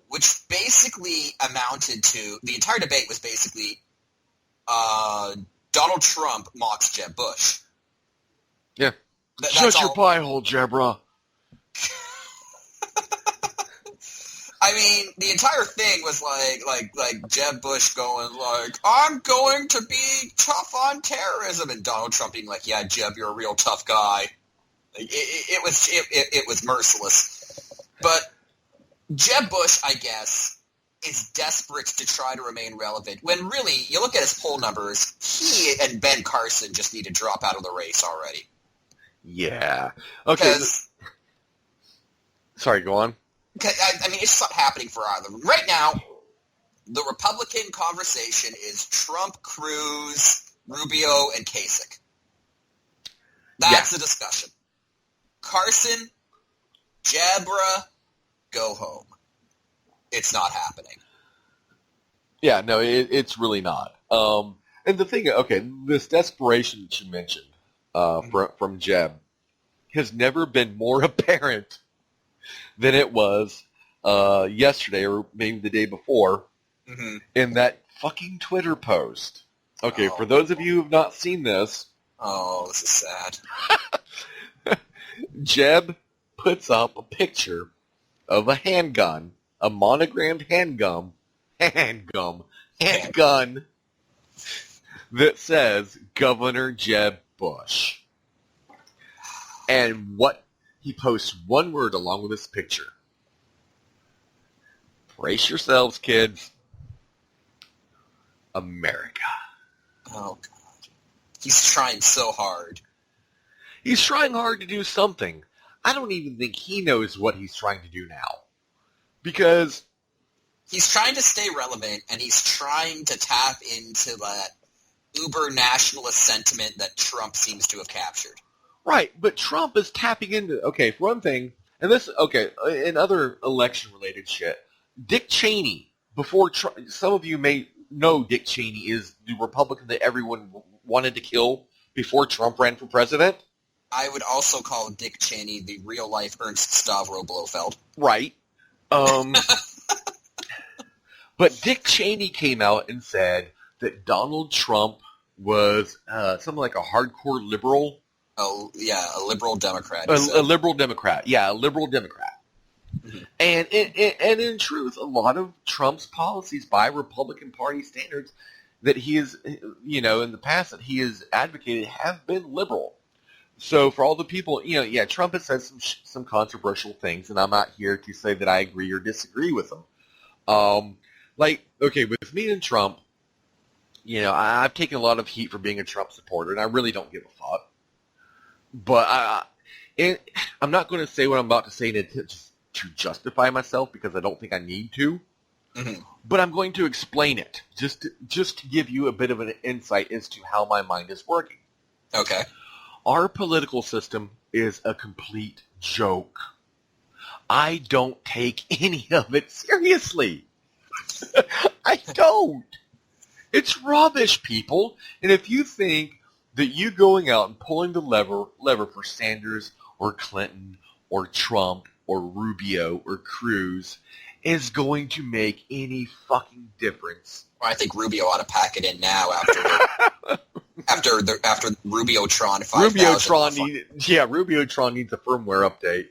which basically amounted to the entire debate was basically Donald Trump mocks Jeb Bush. Yeah, shut your pie hole, Jebra. I mean, the entire thing was like Jeb Bush going like, "I'm going to be tough on terrorism," and Donald Trump being like, "Yeah, Jeb, you're a real tough guy." It was merciless. But Jeb Bush, I guess, is desperate to try to remain relevant. When really, you look at his poll numbers, he and Ben Carson just need to drop out of the race already. Yeah. Okay. Sorry, go on. I mean, it's not happening for either of them. Right now, the Republican conversation is Trump, Cruz, Rubio, and Kasich. That's the discussion. Carson, Jabra, go home. It's not happening. Yeah, no, it's really not. And the thing, okay, this desperation that you mentioned from Jeb has never been more apparent than it was yesterday or maybe the day before in that fucking Twitter post. Okay, for those of you who have not seen this. Oh, this is sad. Jeb puts up a picture of a handgun, a monogrammed handgun that says Governor Jeb Bush. And he posts one word along with this picture. Brace yourselves, kids. America. Oh, God. He's trying so hard. He's trying hard to do something. I don't even think he knows what he's trying to do now. Because He's trying to stay relevant, and he's trying to tap into that uber-nationalist sentiment that Trump seems to have captured. Right, but Trump is tapping into, okay, for one thing, and this, okay, in other election-related shit, Dick Cheney, before Trump, some of you may know Dick Cheney is the Republican that everyone wanted to kill before Trump ran for president. I would also call Dick Cheney the real-life Ernst Stavro Blofeld. Right. But Dick Cheney came out and said that Donald Trump was something like a hardcore liberal. Oh, yeah, a liberal Democrat. A liberal Democrat. Yeah, a liberal Democrat. Mm-hmm. And in truth, a lot of Trump's policies by Republican Party standards that he is, in the past that he has advocated have been liberal. So for all the people, Trump has said some controversial things, and I'm not here to say that I agree or disagree with him. With me and Trump, I've taken a lot of heat for being a Trump supporter, and I really don't give a fuck. But I'm not going to say what I'm about to say to justify myself because I don't think I need to. Mm-hmm. But I'm going to explain it just to give you a bit of an insight as to how my mind is working. Okay. Our political system is a complete joke. I don't take any of it seriously. I don't. It's rubbish, people. And if you think that you going out and pulling the lever for Sanders or Clinton or Trump or Rubio or Cruz is going to make any fucking difference. Well, I think Rubio ought to pack it in now after Rubiotron 5000. Rubiotron needs a firmware update.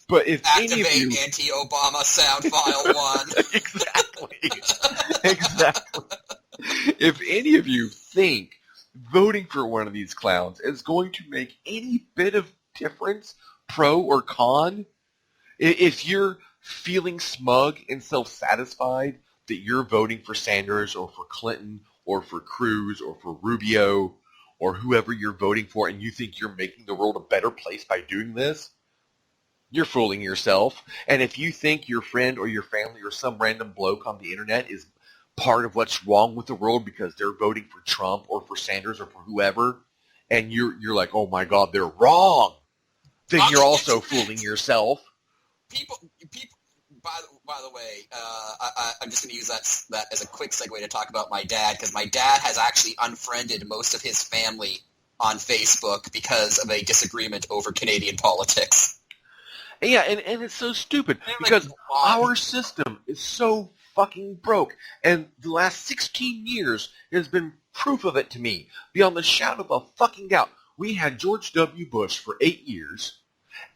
But if activate any of you anti-Obama sound file 1. Exactly. If any of you think voting for one of these clowns is going to make any bit of difference, pro or con, if you're feeling smug and self-satisfied that you're voting for Sanders or for Clinton or for Cruz or for Rubio or whoever you're voting for and you think you're making the world a better place by doing this, you're fooling yourself. And if you think your friend or your family or some random bloke on the internet is part of what's wrong with the world because they're voting for Trump or for Sanders or for whoever, and you're like, oh my God, they're wrong, then you're also fooling yourself. People. By the way, I'm just going to use that as a quick segue to talk about my dad, because my dad has actually unfriended most of his family on Facebook because of a disagreement over Canadian politics. Yeah, and it's so stupid because our system is so fucking broke, and the last 16 years has been proof of it to me, beyond the shadow of a fucking doubt. We had George W. Bush for 8 years.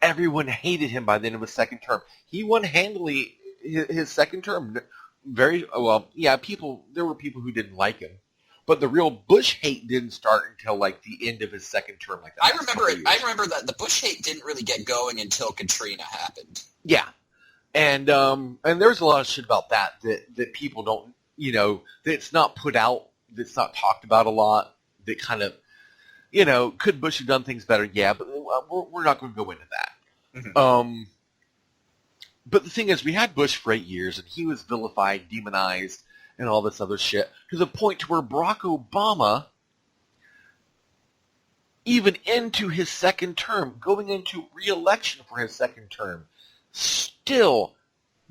Everyone hated him by the end of his second term. He won handily his second term. Very well, yeah. There were people who didn't like him, but the real Bush hate didn't start until like the end of his second term. Like that. I remember that the Bush hate didn't really get going until Katrina happened. Yeah, and there's a lot of shit about that people don't, that it's not put out, that's not talked about a lot. That kind of, could Bush have done things better? Yeah, but we're not going to go into that. Mm-hmm. But the thing is, we had Bush for 8 years, and he was vilified, demonized, and all this other shit, to the point to where Barack Obama, even into his second term, going into re-election for his second term, still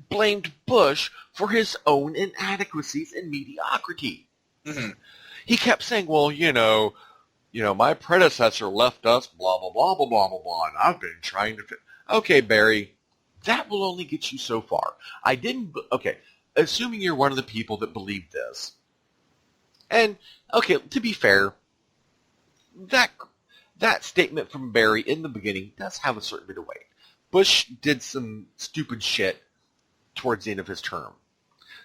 blamed Bush for his own inadequacies and mediocrity. Mm-hmm. He kept saying, well, my predecessor left us, blah, blah, blah, blah, blah, blah, blah, and I've been trying to Okay, Barry, that will only get you so far. Assuming you're one of the people that believe this. And, okay, to be fair, that statement from Barry in the beginning does have a certain bit of weight. Bush did some stupid shit towards the end of his term.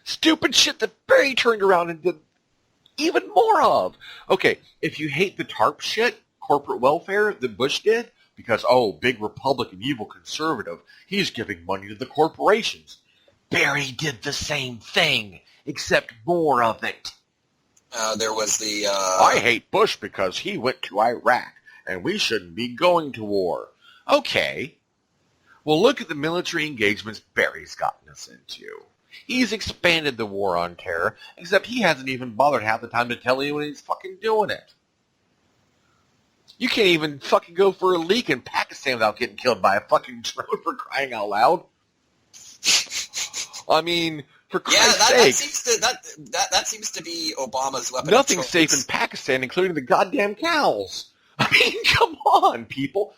Stupid shit that Barry turned around and did even more of. Okay, if you hate the TARP shit, corporate welfare, that Bush did, because, big Republican, evil conservative, he's giving money to the corporations. Barry did the same thing, except more of it. There was the... I hate Bush because he went to Iraq, and we shouldn't be going to war. Okay. Well, look at the military engagements Barry's gotten us into. He's expanded the war on terror, except he hasn't even bothered half the time to tell anyone he's fucking doing it. You can't even fucking go for a leak in Pakistan without getting killed by a fucking drone, for crying out loud. I mean, for Christ's sake. That seems to be Obama's weapon. Nothing's safe in Pakistan, including the goddamn cows. I mean, come on, people.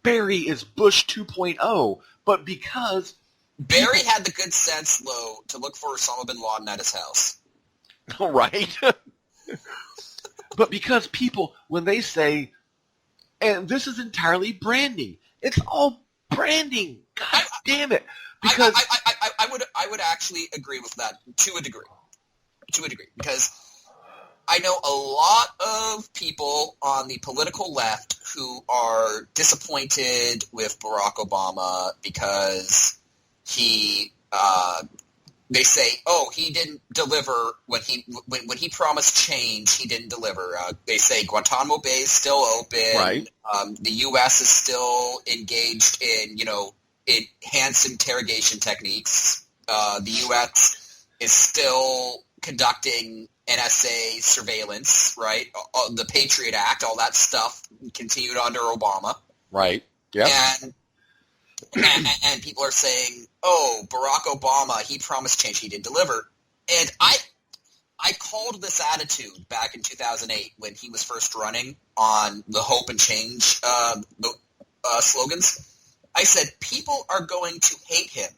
Barry is Bush 2.0, but because... Barry had the good sense, though, to look for Osama bin Laden at his house. Right. But because people, when they say, and this is entirely branding, it's all branding. God damn it. Because I would actually agree with that to a degree. Because I know a lot of people on the political left who are disappointed with Barack Obama because they say, oh, he didn't deliver when he promised change, he didn't deliver. They say Guantanamo Bay is still open. Right. The U.S. is still engaged in, enhanced interrogation techniques. The U.S. is still conducting NSA surveillance, right? The Patriot Act, all that stuff continued under Obama. Right. Yeah. And people are saying, oh, Barack Obama, he promised change, he didn't deliver. And I called this attitude back in 2008 when he was first running on the Hope and Change slogans. I said, people are going to hate him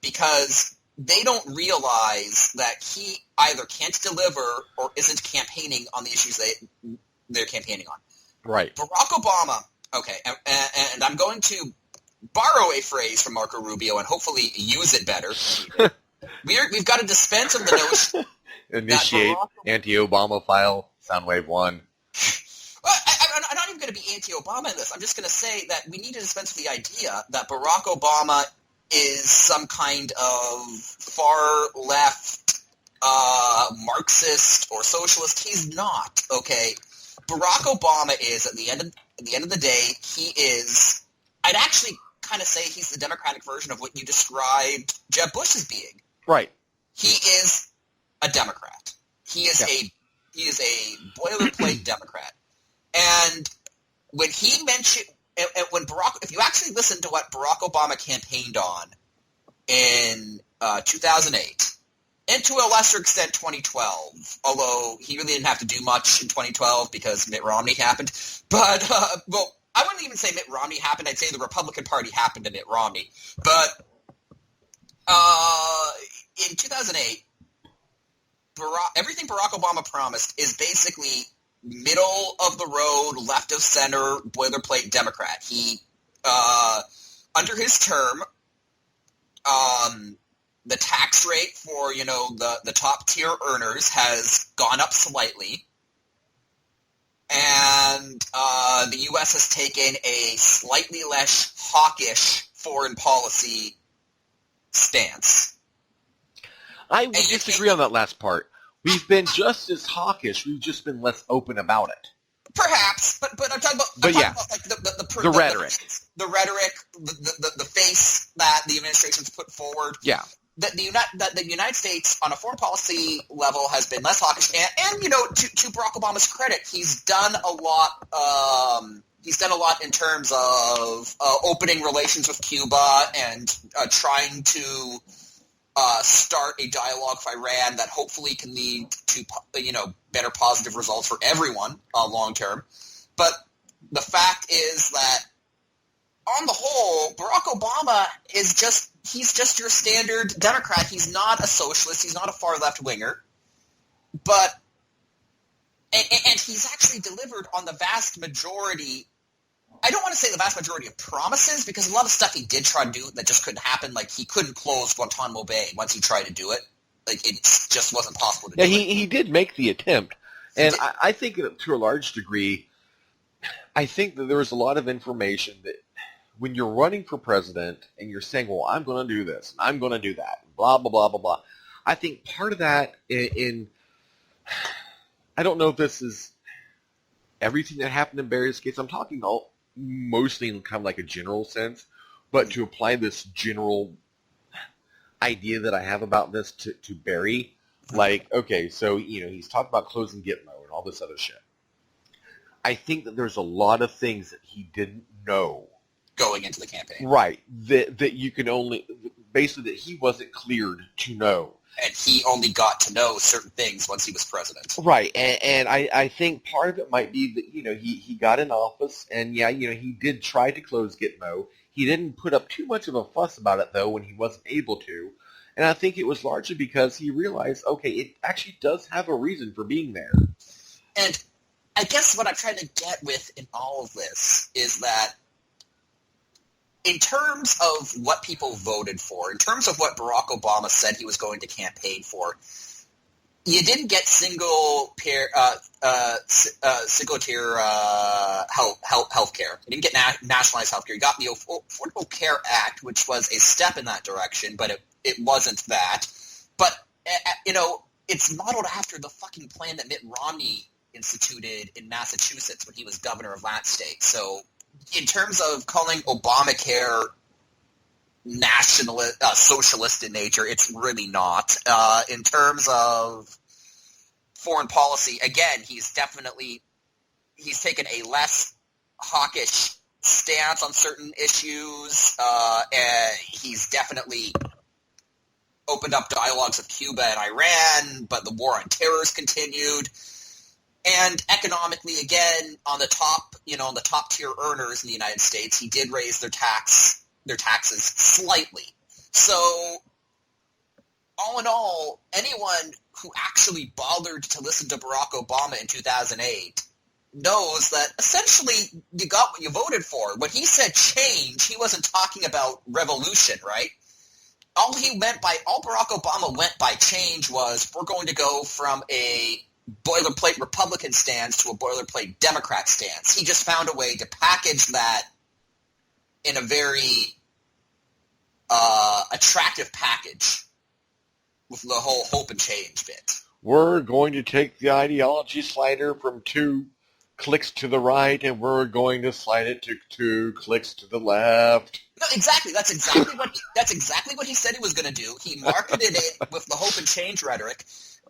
because they don't realize that he either can't deliver or isn't campaigning on the issues they're campaigning on. Right. Barack Obama, okay, and I'm going to borrow a phrase from Marco Rubio and hopefully use it better. We've got to dispense of the notion. Initiate anti-Obama file, Soundwave 1. I'm not even going to be anti-Obama in this. I'm just going to say that we need to dispense with the idea that Barack Obama is some kind of far-left Marxist or socialist. He's not, okay? Barack Obama is, at the end of the day, he is... I'd actually kind of say he's the Democratic version of what you described Jeb Bush as being. Right. He is a Democrat. He is a boilerplate Democrat. And when he mentioned, if you actually listen to what Barack Obama campaigned on in 2008, and to a lesser extent 2012, although he really didn't have to do much in 2012 because Mitt Romney happened, but I wouldn't even say Mitt Romney happened. I'd say the Republican Party happened to Mitt Romney. But in 2008, everything Barack Obama promised is basically middle of the road, left of center, boilerplate Democrat. He, under his term, the tax rate for, the top tier earners has gone up slightly. And the U.S. has taken a slightly less hawkish foreign policy stance. I would disagree on that last part. We've been just as hawkish. We've just been less open about it. Perhaps, but I'm talking about, the rhetoric. The rhetoric, the face that the administration's put forward. Yeah. That the United States, on a foreign policy level, has been less hawkish, and to Barack Obama's credit, he's done a lot. He's done a lot in terms of opening relations with Cuba and trying to start a dialogue with Iran that hopefully can lead to better positive results for everyone long term. But the fact is that, on the whole, Barack Obama is he's just your standard Democrat. He's not a socialist. He's not a far-left winger. And he's actually delivered on the vast majority. I don't want to say the vast majority of promises, because a lot of stuff he did try to do that just couldn't happen. Like, he couldn't close Guantanamo Bay once he tried to do it. Like, it just wasn't possible to do it. He did make the attempt. And I think to a large degree, I think that there was a lot of information that when you're running for president and you're saying, well, I'm going to do this, and I'm going to do that, blah, blah, blah, blah, blah. I think part of that I don't know if this is everything that happened in Barry's case. I'm talking mostly in kind of like a general sense. But to apply this general idea that I have about this to Barry, like, okay, so, he's talked about closing Gitmo and all this other shit. I think that there's a lot of things that he didn't know going into the campaign. Right. That you can only, basically that he wasn't cleared to know. And he only got to know certain things once he was president. Right. And I think part of it might be that, he got in office and he did try to close Gitmo. He didn't put up too much of a fuss about it, though, when he wasn't able to. And I think it was largely because he realized, okay, it actually does have a reason for being there. And I guess what I'm trying to get with in all of this is that in terms of what people voted for, in terms of what Barack Obama said he was going to campaign for, you didn't get single-tier health care. You didn't get nationalized health care. You got the Affordable Care Act, which was a step in that direction, but it wasn't that. But, it's modeled after the fucking plan that Mitt Romney instituted in Massachusetts when he was governor of that state. So in terms of calling Obamacare nationalist, socialist in nature, it's really not. In terms of foreign policy, again, he's taken a less hawkish stance on certain issues, and he's definitely opened up dialogues with Cuba and Iran, but the war on terror has continued. And economically, again, on the top tier earners in the United States, he did raise their taxes slightly. So, all in all, anyone who actually bothered to listen to Barack Obama in 2008 knows that essentially you got what you voted for. When he said change, he wasn't talking about revolution, right? All Barack Obama went by change was, we're going to go from a boilerplate Republican stance to a boilerplate Democrat stance. He just found a way to package that in a very attractive package with the whole hope and change bit. We're going to take the ideology slider from 2 clicks to the right, and we're going to slide it to 2 clicks to the left. No, exactly. That's exactly what he said he was going to do. He marketed it with the hope and change rhetoric.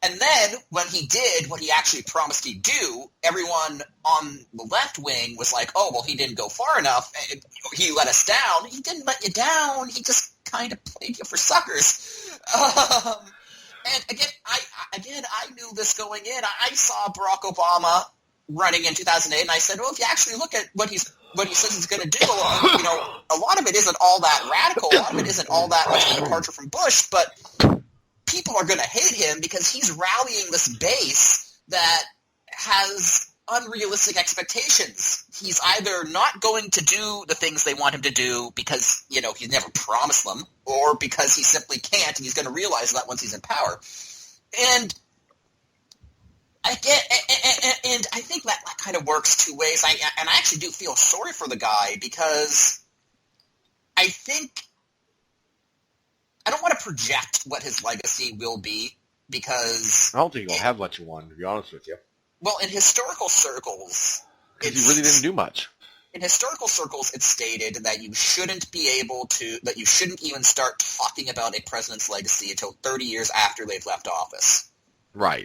And then, when he did what he actually promised he'd do, everyone on the left wing was like, oh, well, he didn't go far enough. He let us down. He didn't let you down. He just kind of played you for suckers. And again, I knew this going in. I saw Barack Obama running in 2008, and I said, well, if you actually look at what he says he's going to do, a lot of it isn't all that radical. A lot of it isn't all that much of a departure from Bush, but people are going to hate him because he's rallying this base that has unrealistic expectations. He's either not going to do the things they want him to do because, he's never promised them, or because he simply can't, and he's going to realize that once he's in power. And I think that kind of works 2 ways. I actually do feel sorry for the guy because I think I don't want to project what his legacy will be because I don't think he'll have much of one, to be honest with you. Well, in historical circles, because he really didn't do much. In historical circles, it's stated that you shouldn't even start talking about a president's legacy until 30 years after they've left office. Right.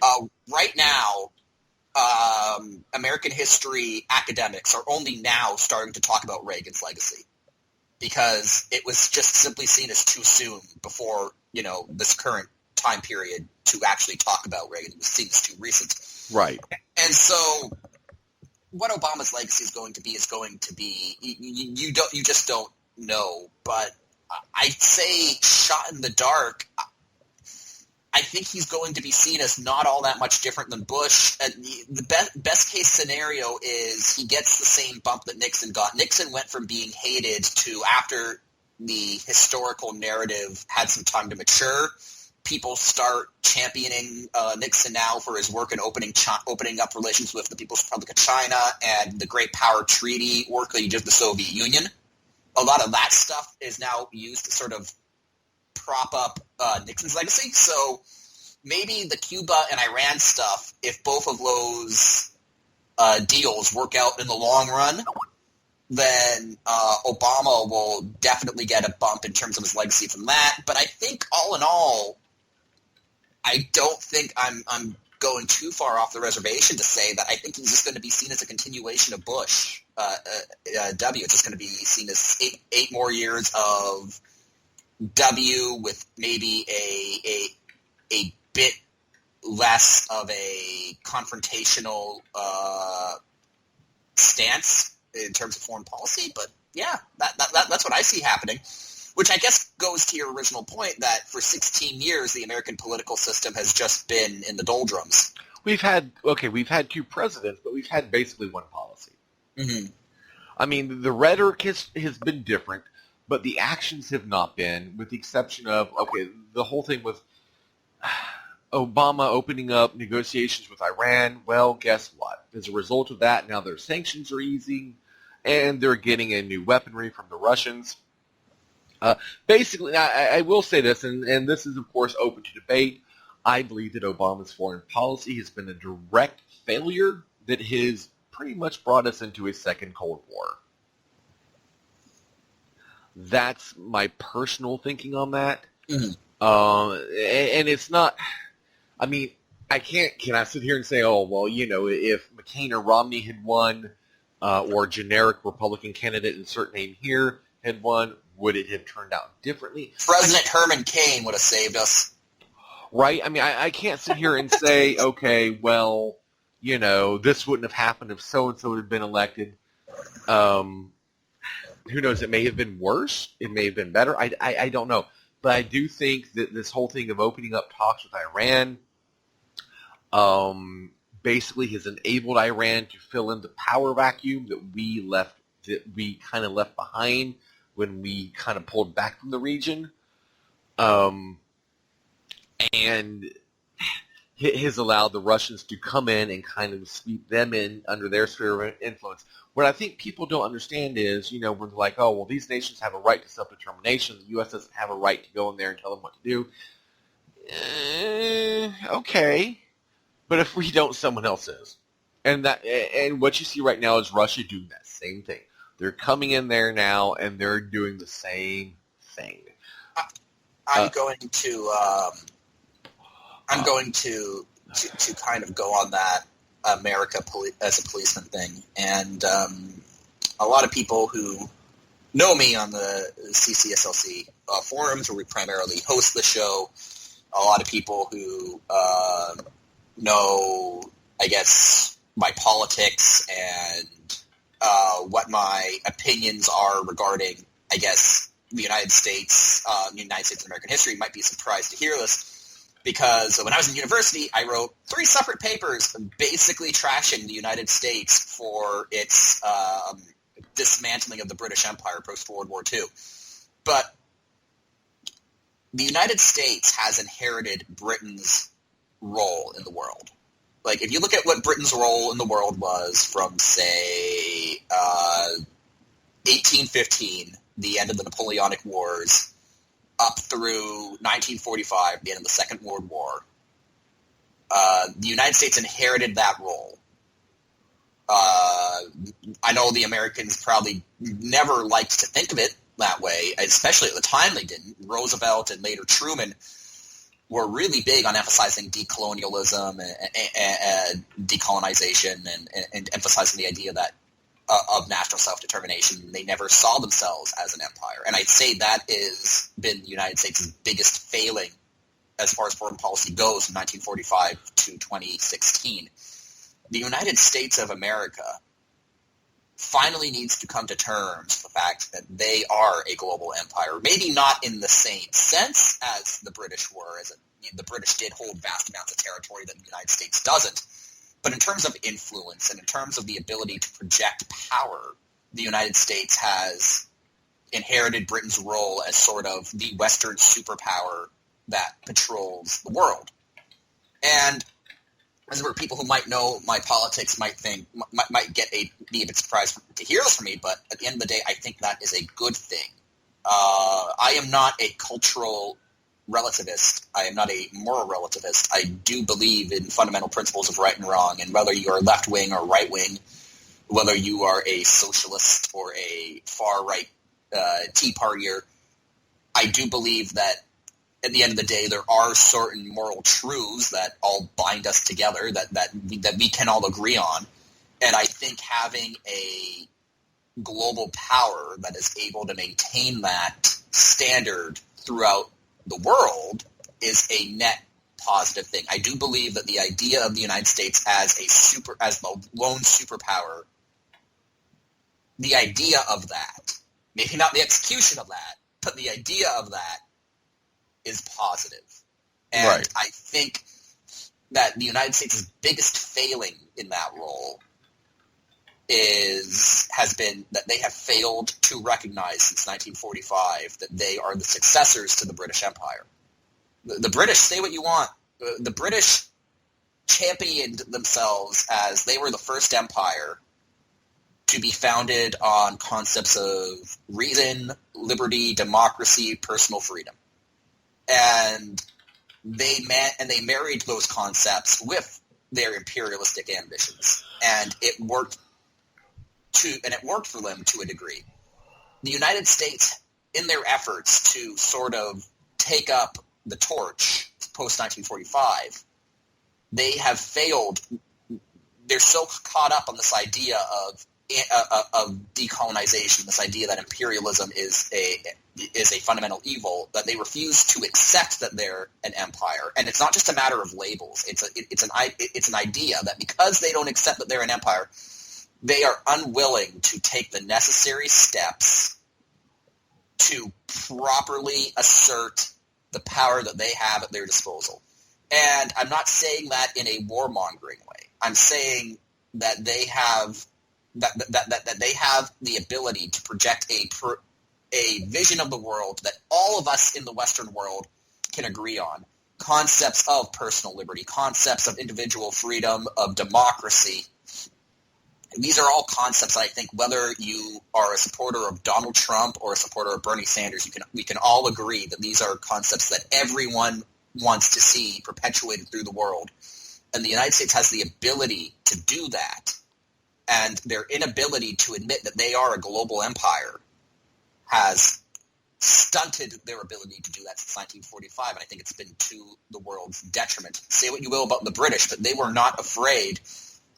Right now, American history academics are only now starting to talk about Reagan's legacy because it was just simply seen as too soon before, this current time period to actually talk about Reagan. It was seen as too recent. Right. And so what Obama's legacy is going to be, you just don't know. But I'd say shot in the dark, I think he's going to be seen as not all that much different than Bush. The best case scenario is he gets the same bump that Nixon got. Nixon went from being hated to, after the historical narrative had some time to mature, people start championing Nixon now for his work in opening up relations with the People's Republic of China and the Great Power Treaty work that he did with the Soviet Union. A lot of that stuff is now used to sort of prop up Nixon's legacy. So maybe the Cuba and Iran stuff, if both of those deals work out in the long run, then Obama will definitely get a bump in terms of his legacy from that. But I think all in all, I don't think I'm going too far off the reservation to say that I think he's just going to be seen as a continuation of Bush W. It's just going to be seen as eight more years of W with maybe a bit less of a confrontational stance in terms of foreign policy. But yeah, that's what I see happening. Which I guess goes to your original point that for 16 years the American political system has just been in the doldrums. We've had two presidents, but we've had basically one policy. Mm-hmm. I mean, the rhetoric has been different, but the actions have not been, with the exception of, the whole thing with Obama opening up negotiations with Iran. Well, guess what? As a result of that, now their sanctions are easing, and they're getting a new weaponry from the Russians. Basically, I will say this, and this is, of course, open to debate. I believe that Obama's foreign policy has been a direct failure that has pretty much brought us into a second Cold War. That's my personal thinking on that. Mm-hmm. And it's not, I mean, can I sit here and say, oh, well, if McCain or Romney had won, or a generic Republican candidate, insert name here, had won, would it have turned out differently? President Herman Cain would have saved us. Right? I mean, I can't sit here and say, okay, well, this wouldn't have happened if so-and-so had been elected. Who knows? It may have been worse. It may have been better. I don't know. But I do think that this whole thing of opening up talks with Iran basically has enabled Iran to fill in the power vacuum that we kind of left behind when we kind of pulled back from the region, and it has allowed the Russians to come in and kind of sweep them in under their sphere of influence. What I think people don't understand is, when they're like, oh, well, these nations have a right to self-determination, the U.S. doesn't have a right to go in there and tell them what to do. Okay, but if we don't, someone else is. And what you see right now is Russia doing that same thing. They're coming in there now, and they're doing the same thing. I'm going to kind of go on that America as a policeman thing, and a lot of people who know me on the CCSLC forums, where we primarily host the show, a lot of people who know, I guess, my politics and what my opinions are regarding, I guess, the United States and American history might be surprised to hear this, because when I was in university, I wrote 3 separate papers basically trashing the United States for its dismantling of the British Empire post-World War II. But the United States has inherited Britain's role in the world. Like, if you look at what Britain's role in the world was from, say, 1815, the end of the Napoleonic Wars, up through 1945, the end of the Second World War, the United States inherited that role. I know the Americans probably never liked to think of it that way, especially at the time they didn't. Roosevelt and later Truman were really big on emphasizing decolonialism and decolonization and emphasizing the idea that of national self-determination. They never saw themselves as an empire. And I'd say that has been the United States' biggest failing as far as foreign policy goes from 1945 to 2016. The United States of America finally needs to come to terms with the fact that they are a global empire. Maybe not in the same sense as the British were, as the British did hold vast amounts of territory that the United States doesn't. But in terms of influence and in terms of the ability to project power, the United States has inherited Britain's role as sort of the Western superpower that patrols the world. And as where people who might know my politics might think, might be a bit surprised to hear this from me, but at the end of the day, I think that is a good thing. I am not a cultural relativist. I am not a moral relativist. I do believe in fundamental principles of right and wrong, and whether you are left-wing or right-wing, whether you are a socialist or a far-right Tea Partier, I do believe that at the end of the day, there are certain moral truths that all bind us together that we can all agree on. And I think having a global power that is able to maintain that standard throughout the world is a net positive thing. I do believe that the idea of the United States as the lone superpower, the idea of that, maybe not the execution of that, but the idea of that is positive. And Right. I think that the United States' biggest failing in that role has been that they have failed to recognize since 1945 that they are the successors to the British Empire. The British, say what you want, the British championed themselves as they were the first empire to be founded on concepts of reason, liberty, democracy, personal freedom. And they married those concepts with their imperialistic ambitions. And it worked for them to a degree. The United States, in their efforts to sort of take up the torch post-1945, they have failed. They're so caught up on this idea of decolonization, this idea that imperialism is a fundamental evil, that they refuse to accept that they're an empire. And it's not just a matter of labels. It's an idea that because they don't accept that they're an empire, they are unwilling to take the necessary steps to properly assert the power that they have at their disposal. And I'm not saying that in a warmongering way. I'm saying that they have that they have the ability to project a vision of the world that all of us in the Western world can agree on. Concepts of personal liberty, concepts of individual freedom, of democracy. These are all concepts that I think whether you are a supporter of Donald Trump or a supporter of Bernie Sanders, we can all agree that these are concepts that everyone wants to see perpetuated through the world. And the United States has the ability to do that. And their inability to admit that they are a global empire has stunted their ability to do that since 1945, and I think it's been to the world's detriment. Say what you will about the British, but they were not afraid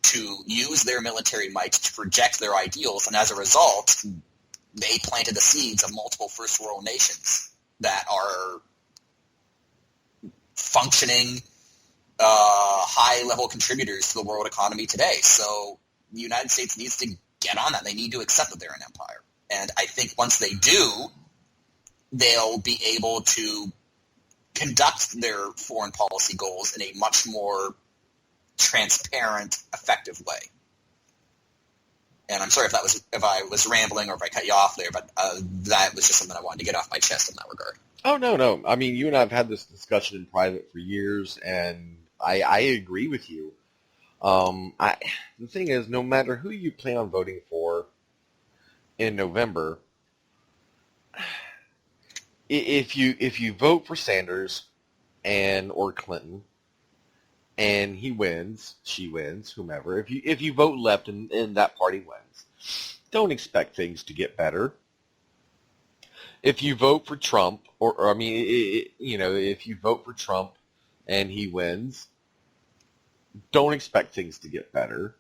to use their military might to project their ideals, and as a result, they planted the seeds of multiple first world nations that are functioning high-level contributors to the world economy today. So the United States needs to get on that. They need to accept that they're an empire. And I think once they do, they'll be able to conduct their foreign policy goals in a much more transparent, effective way. And I'm sorry if I was rambling or if I cut you off there, but that was just something I wanted to get off my chest in that regard. Oh, no. I mean, you and I have had this discussion in private for years, and I agree with you. The thing is, no matter who you plan on voting for in November, if you vote for Sanders or Clinton, and he wins, she wins, whomever. If you vote left and that party wins, don't expect things to get better. If you vote for Trump, if you vote for Trump and he wins, don't expect things to get better.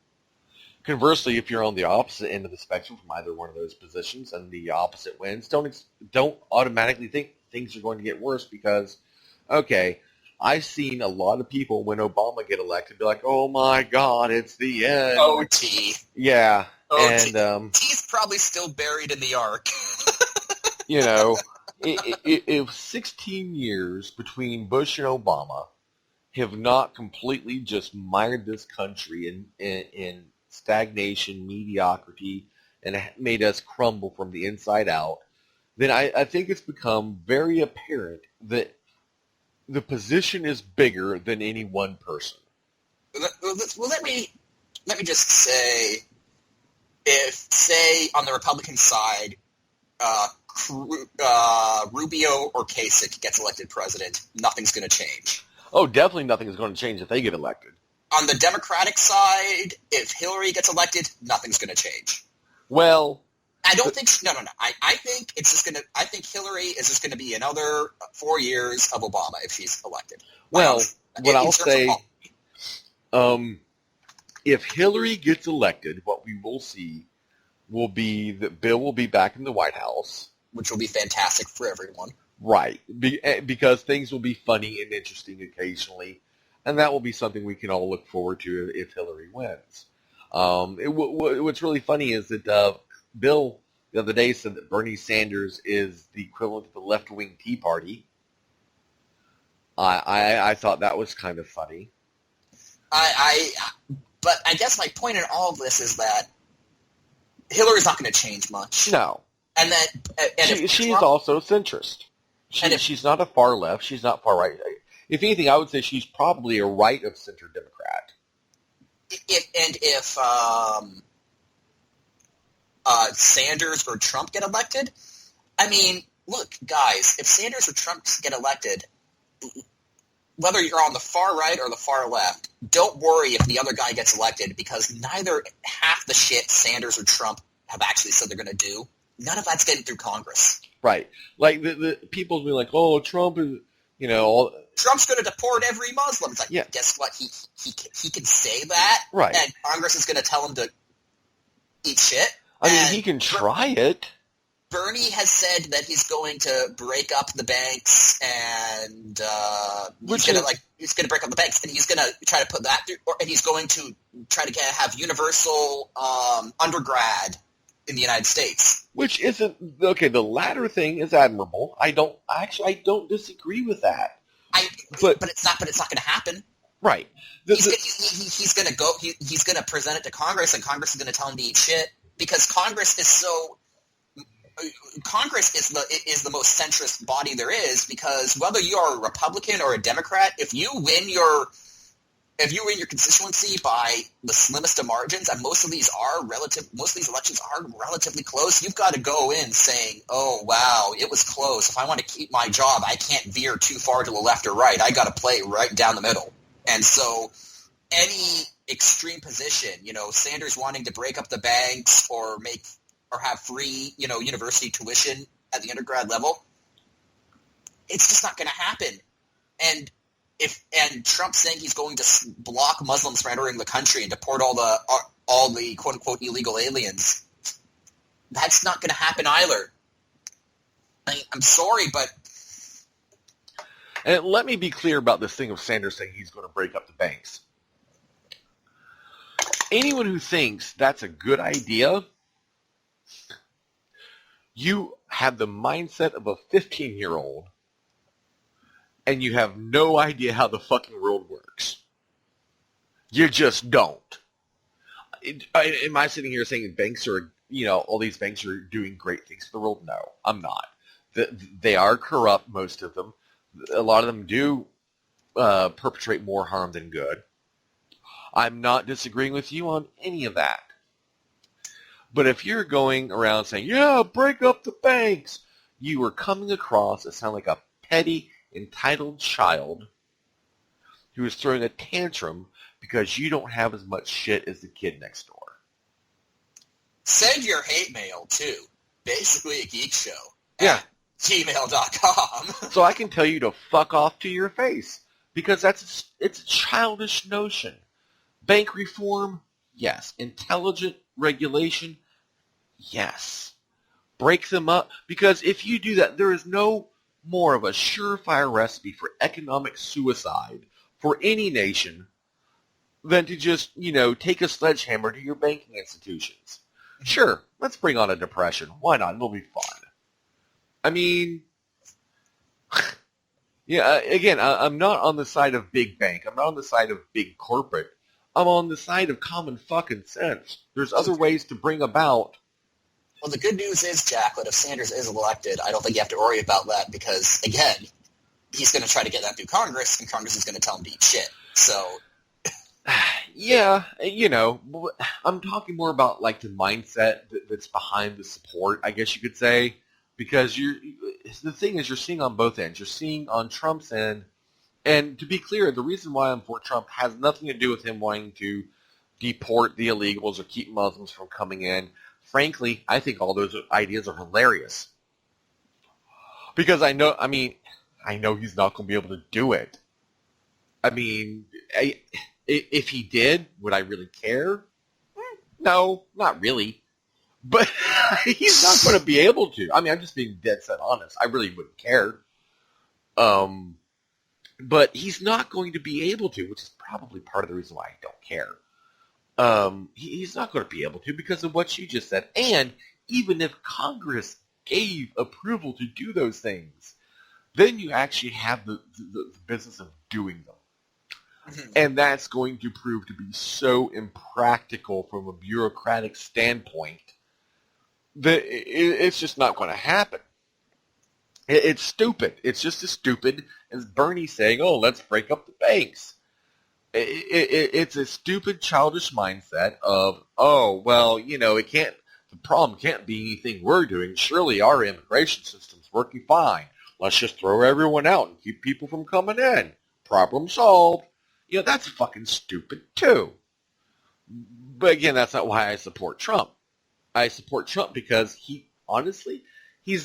Conversely, if you're on the opposite end of the spectrum from either one of those positions and the opposite wins, don't automatically think things are going to get worse because, okay, I've seen a lot of people when Obama get elected be like, oh my God, it's the end. OT. Yeah. OT. And T's probably still buried in the ark. If 16 years between Bush and Obama have not completely just mired this country in stagnation, mediocrity, and made us crumble from the inside out, then I think it's become very apparent that the position is bigger than any one person. Well, let me just say, say on the Republican side, Rubio or Kasich gets elected president, nothing's going to change. Oh, definitely nothing is going to change if they get elected. on the Democratic side, if Hillary gets elected, nothing's going to change. Well, I don't think. No. I think it's just going to. I think Hillary is just going to be another 4 years of Obama if she's elected. Well, what I'll say, if Hillary gets elected, what we will see will be that Bill will be back in the White House, which will be fantastic for everyone. Right, because things will be funny and interesting occasionally, and that will be something we can all look forward to if Hillary wins. What's really funny is that Bill the other day said that Bernie Sanders is the equivalent of the left-wing Tea Party. I thought that was kind of funny. But I guess my point in all of this is that Hillary's not going to change much. No. And that she's also centrist. She's not a far left. She's not far right. If anything, I would say she's probably a right of center Democrat. If Sanders or Trump get elected, I mean, look, guys, if Sanders or Trump get elected, whether you're on the far right or the far left, don't worry if the other guy gets elected, because neither half the shit Sanders or Trump have actually said they're going to do, none of that's getting through Congress. Right. Like, the people will be like, oh, Trump is, Trump's going to deport every Muslim. It's like, yeah. Guess what? He can say that, right? And Congress is going to tell him to eat shit. I mean, he can try it. Bernie has said that he's going to break up the banks, and he's going to break up the banks, and he's going to try to put that through, and he's going to try to have universal undergrad in the United States. Which isn't okay. The latter thing is admirable. I don't disagree with that. But it's not going to happen. Right. He's going to go. He's going to present it to Congress, and Congress is going to tell him to eat shit, because Congress is so. Congress is the most centrist body there is, because whether you are a Republican or a Democrat, if you win your constituency by the slimmest of margins, and most of these elections are relatively close, you've got to go in saying, "Oh wow, it was close. If I want to keep my job, I can't veer too far to the left or right. I got to play right down the middle." And so, any extreme position, Sanders wanting to break up the banks or have free, university tuition at the undergrad level, it's just not going to happen. And Trump saying he's going to block Muslims from entering the country and deport all the quote unquote illegal aliens, that's not going to happen either. I'm sorry, but. And let me be clear about this thing of Sanders saying he's going to break up the banks. Anyone who thinks that's a good idea, you have the mindset of a 15-year-old, and you have no idea how the fucking world works. You just don't. Am I sitting here saying banks are, all these banks are doing great things for the world? No, I'm not. They are corrupt, most of them. A lot of them do perpetrate more harm than good. I'm not disagreeing with you on any of that. But if you're going around saying, yeah, break up the banks, you are coming across as sound like a petty, entitled child who is throwing a tantrum because you don't have as much shit as the kid next door. Send your hate mail to basically a Geek Show. Yeah. gmail.com. So I can tell you to fuck off to your face, because it's a childish notion. Bank reform, yes. Intelligent regulation, yes. Break them up, because if you do that, there is no more of a surefire recipe for economic suicide for any nation than to just, take a sledgehammer to your banking institutions. Sure, let's bring on a depression. Why not? It'll be fun. I mean, yeah, again, I'm not on the side of big bank. I'm not on the side of big corporate. I'm on the side of common fucking sense. There's other ways to bring about. Well, the good news is, Jack, that if Sanders is elected, I don't think you have to worry about that, because, again, he's going to try to get that through Congress, and Congress is going to tell him to eat shit. So, yeah, I'm talking more about like the mindset that's behind the support, I guess you could say, because the thing is, you're seeing on both ends. You're seeing on Trump's end And to be clear, the reason why I'm for Trump has nothing to do with him wanting to deport the illegals or keep Muslims from coming in. Frankly, I think all those ideas are hilarious. Because I know he's not going to be able to do it. I mean, if he did, would I really care? No, not really. But he's not going to be able to. I mean, I'm just being dead set honest. I really wouldn't care. But he's not going to be able to, which is probably part of the reason why I don't care. He's not going to be able to because of what you just said. And even if Congress gave approval to do those things, then you actually have the business of doing them. Mm-hmm. And that's going to prove to be so impractical from a bureaucratic standpoint that it's just not going to happen. It's stupid. It's just as stupid as Bernie saying, "Oh, let's break up the banks." It's a stupid, childish mindset of, "Oh, well, it can't. The problem can't be anything we're doing. Surely our immigration system's working fine. Let's just throw everyone out and keep people from coming in. Problem solved." That's fucking stupid too. But again, that's not why I support Trump. I support Trump because he's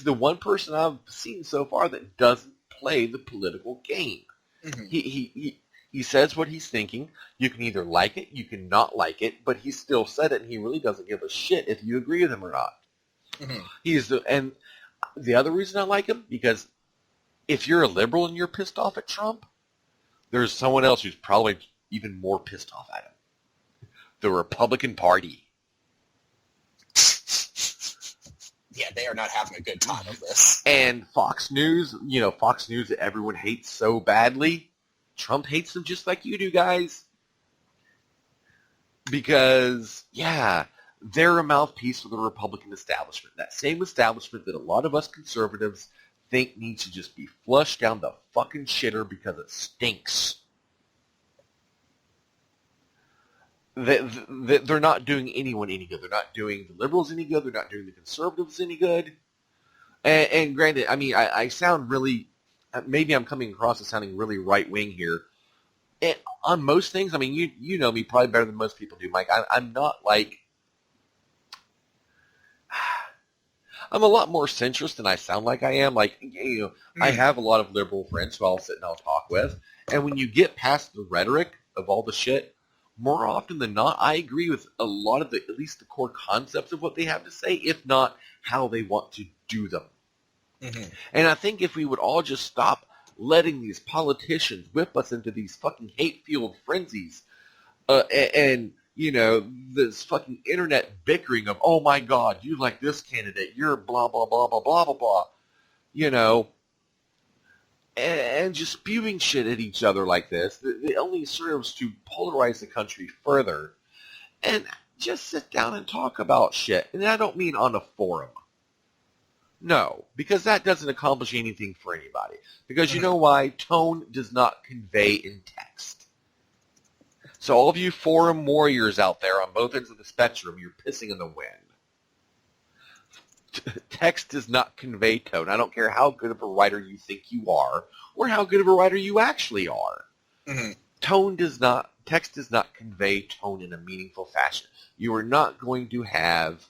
the one person I've seen so far that doesn't play the political game. Mm-hmm. He says what he's thinking. You can either like it, you can not like it, but he still said it, and he really doesn't give a shit if you agree with him or not. Mm-hmm. And the other reason I like him, because if you're a liberal and you're pissed off at Trump, there's someone else who's probably even more pissed off at him. The Republican Party. Yeah, they are not having a good time of this. And Fox News, Fox News that everyone hates so badly, Trump hates them just like you do, guys. Because, they're a mouthpiece for the Republican establishment. That same establishment that a lot of us conservatives think needs to just be flushed down the fucking shitter because it stinks. They're not doing anyone any good. They're not doing the liberals any good. They're not doing the conservatives any good. And granted, I mean, I sound really, maybe I'm coming across as sounding really right-wing here. And on most things, I mean, you know me probably better than most people do, Mike. I'm not like, I'm a lot more centrist than I sound like I am. Like, I have a lot of liberal friends who I'll sit and I'll talk with. And when you get past the rhetoric of all the shit, more often than not, I agree with a lot of at least the core concepts of what they have to say, if not how they want to do them. Mm-hmm. And I think if we would all just stop letting these politicians whip us into these fucking hate-fueled frenzies, and this fucking internet bickering of, "Oh my God, you like this candidate, you're blah, blah, blah, blah, blah, blah, blah," and just spewing shit at each other like this, it only serves to polarize the country further. And just sit down and talk about shit. And I don't mean on a forum. No, because that doesn't accomplish anything for anybody. Because you know why? Tone does not convey in text. So all of you forum warriors out there on both ends of the spectrum, you're pissing in the wind. Text does not convey tone. I don't care how good of a writer you think you are or how good of a writer you actually are. Mm-hmm. Text does not convey tone in a meaningful fashion. You are not going to have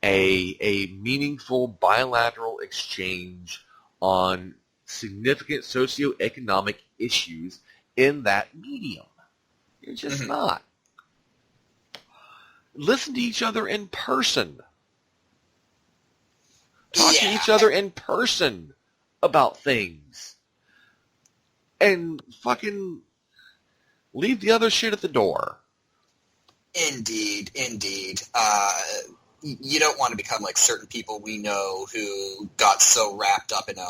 a meaningful bilateral exchange on significant socioeconomic issues in that medium. You're just not. Listen to each other in person. Talk to each other in person about things. And fucking leave the other shit at the door. Indeed. You don't want to become like certain people we know who got so wrapped up in a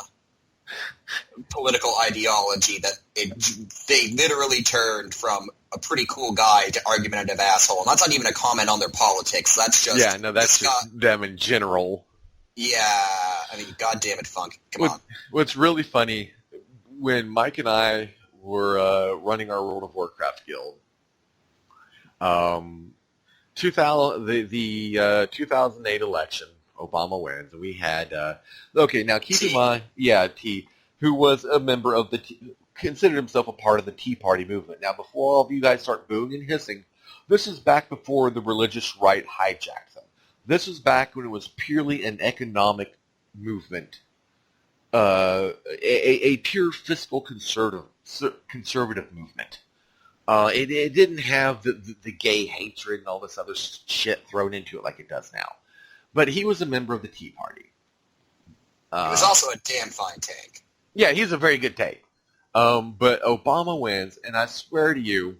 political ideology that they literally turned from a pretty cool guy to argumentative asshole. And that's not even a comment on their politics. That's just... Yeah, no, that's just them in general. Yeah, I mean, goddamn Funk. Come on. What's really funny, when Mike and I were running our World of Warcraft guild, the 2008 election, Obama wins, and we had, okay, now keep in mind, T, who was a member of the considered himself a part of the Tea Party movement. Now, before all of you guys start booing and hissing, this is back before the religious right hijacked them. This was back when it was purely an economic movement, a pure fiscal conservative movement. It didn't have the gay hatred and all this other shit thrown into it like it does now. But he was a member of the Tea Party. He was also a damn fine take. Yeah, he's a very good take. But Obama wins, and I swear to you,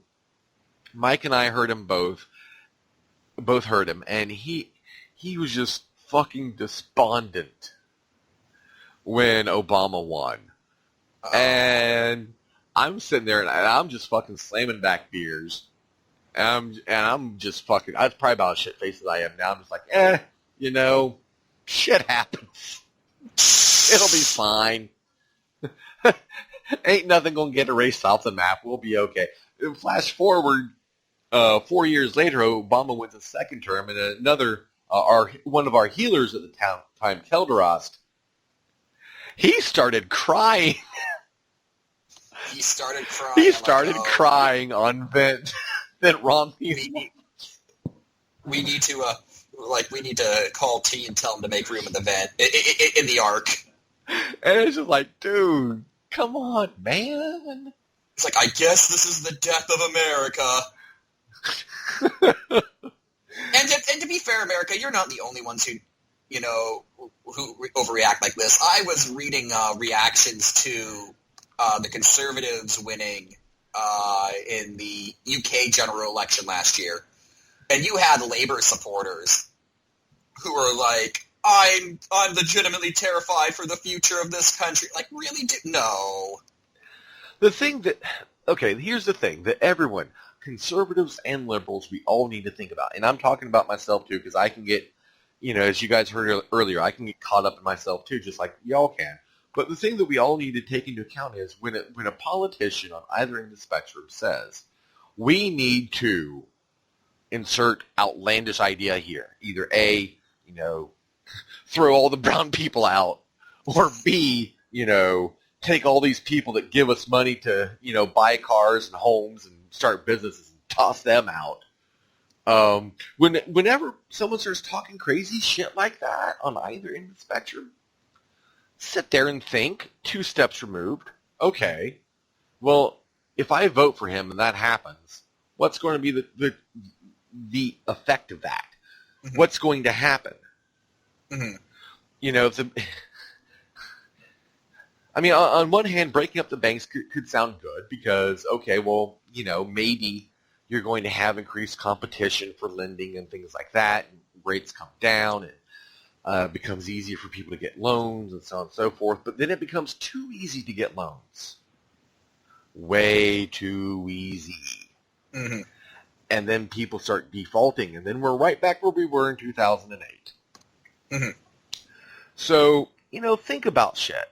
Mike and I heard him both heard him, and he was just fucking despondent when Obama won. And I'm sitting there, and I'm just fucking slamming back beers. And I'm just fucking, I was probably about as shit-faced as I am now. I'm just like, shit happens. It'll be fine. Ain't nothing going to get erased off the map. We'll be okay. Flash forward 4 years later, Obama wins a second term, and another, one of our healers at the time, Kelderost, he started crying. He started crying. He started crying on Vent Ron. We need to call T and tell him to make room in the vent in the arc. And it's just like, dude, come on, man. It's like, I guess this is the death of America. and to be fair, America, you're not the only ones who overreact like this. I was reading reactions to the Conservatives winning in the UK general election last year, and you had Labour supporters who were like, I'm legitimately terrified for the future of this country. Like, really? No. Here's the thing that everyone, conservatives and liberals, we all need to think about. And I'm talking about myself too, because I can get, as you guys heard earlier, I can get caught up in myself too, just like y'all can. But the thing that we all need to take into account is when a politician on either end of the spectrum says, we need to insert outlandish idea here, either A, throw all the brown people out, or B, take all these people that give us money to, buy cars and homes and start businesses and toss them out. Whenever someone starts talking crazy shit like that on either end of the spectrum, sit there and think, 2 steps removed. Okay, well, if I vote for him and that happens, what's going to be the effect of that? Mm-hmm. What's going to happen? Mm-hmm. On one hand, breaking up the banks could sound good because, okay, well, maybe you're going to have increased competition for lending and things like that, and rates come down, and becomes easier for people to get loans and so on and so forth. But then it becomes too easy to get loans. Way too easy. Mm-hmm. And then people start defaulting, and then we're right back where we were in 2008. Mm-hmm. So, think about shit.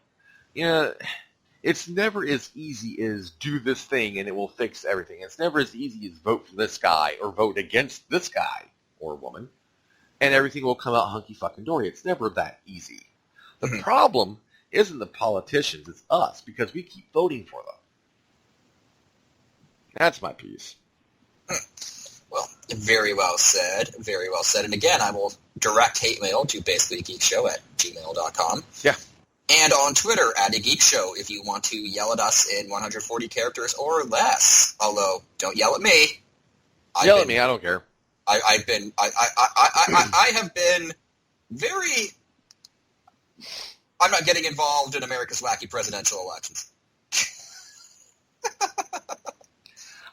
It's never as easy as do this thing and it will fix everything. It's never as easy as vote for this guy or vote against this guy or woman, and everything will come out hunky-fucking-dory. It's never that easy. The mm-hmm. problem isn't the politicians, it's us, because we keep voting for them. That's my piece. Well, very well said. Very well said. And again, I will direct hate mail to basically geekshow@gmail.com. Yeah. And on Twitter, @ageekshow, if you want to yell at us in 140 characters or less. Although, don't yell at me. Yell at me, I don't care. I have been very... I'm not getting involved in America's wacky presidential elections.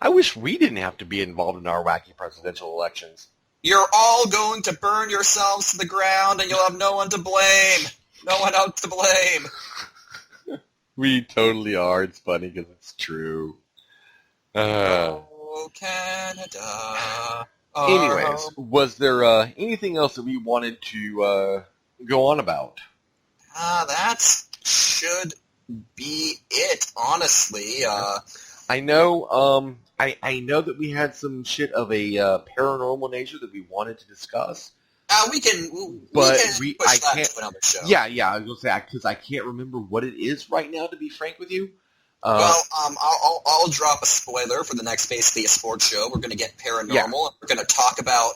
I wish we didn't have to be involved in our wacky presidential elections. You're all going to burn yourselves to the ground, and you'll have no one to blame. No one else to blame. We totally are. It's funny because it's true. Oh, Canada. Anyways, was there anything else that we wanted to go on about? That should be it, honestly. I know I know that we had some shit of a paranormal nature that we wanted to discuss. We can push that to another show. Yeah, I was going to say, because I can't remember what it is right now, to be frank with you. I'll drop a spoiler for the next basically a sports show. We're going to get paranormal. Yeah. And we're going to talk about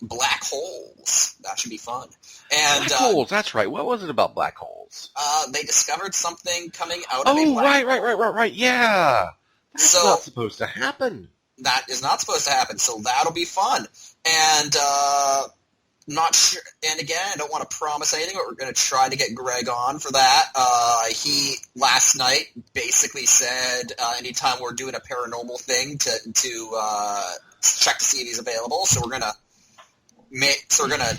black holes. That should be fun. And Black holes, that's right. What was it about black holes? they discovered something coming out of a Oh, black right. Yeah. That's not supposed to happen. That is not supposed to happen, so that'll be fun. And not sure. And again, I don't want to promise anything, but we're going to try to get Greg on for that. He last night basically said anytime we're doing a paranormal thing to check to see if he's available. So we're gonna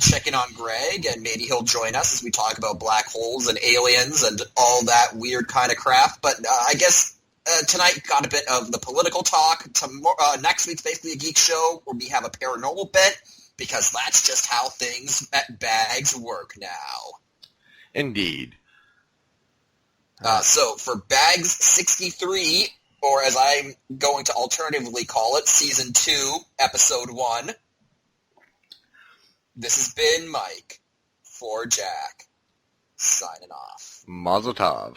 check in on Greg, and maybe he'll join us as we talk about black holes and aliens and all that weird kind of crap. But I guess tonight got a bit of the political talk. Next week's basically a geek show where we have a paranormal bit, because that's just how things at Bags work now. Indeed. So for Bags 63, or as I'm going to alternatively call it, Season 2, Episode 1, this has been Mike for Jack, signing off. Mazel tov.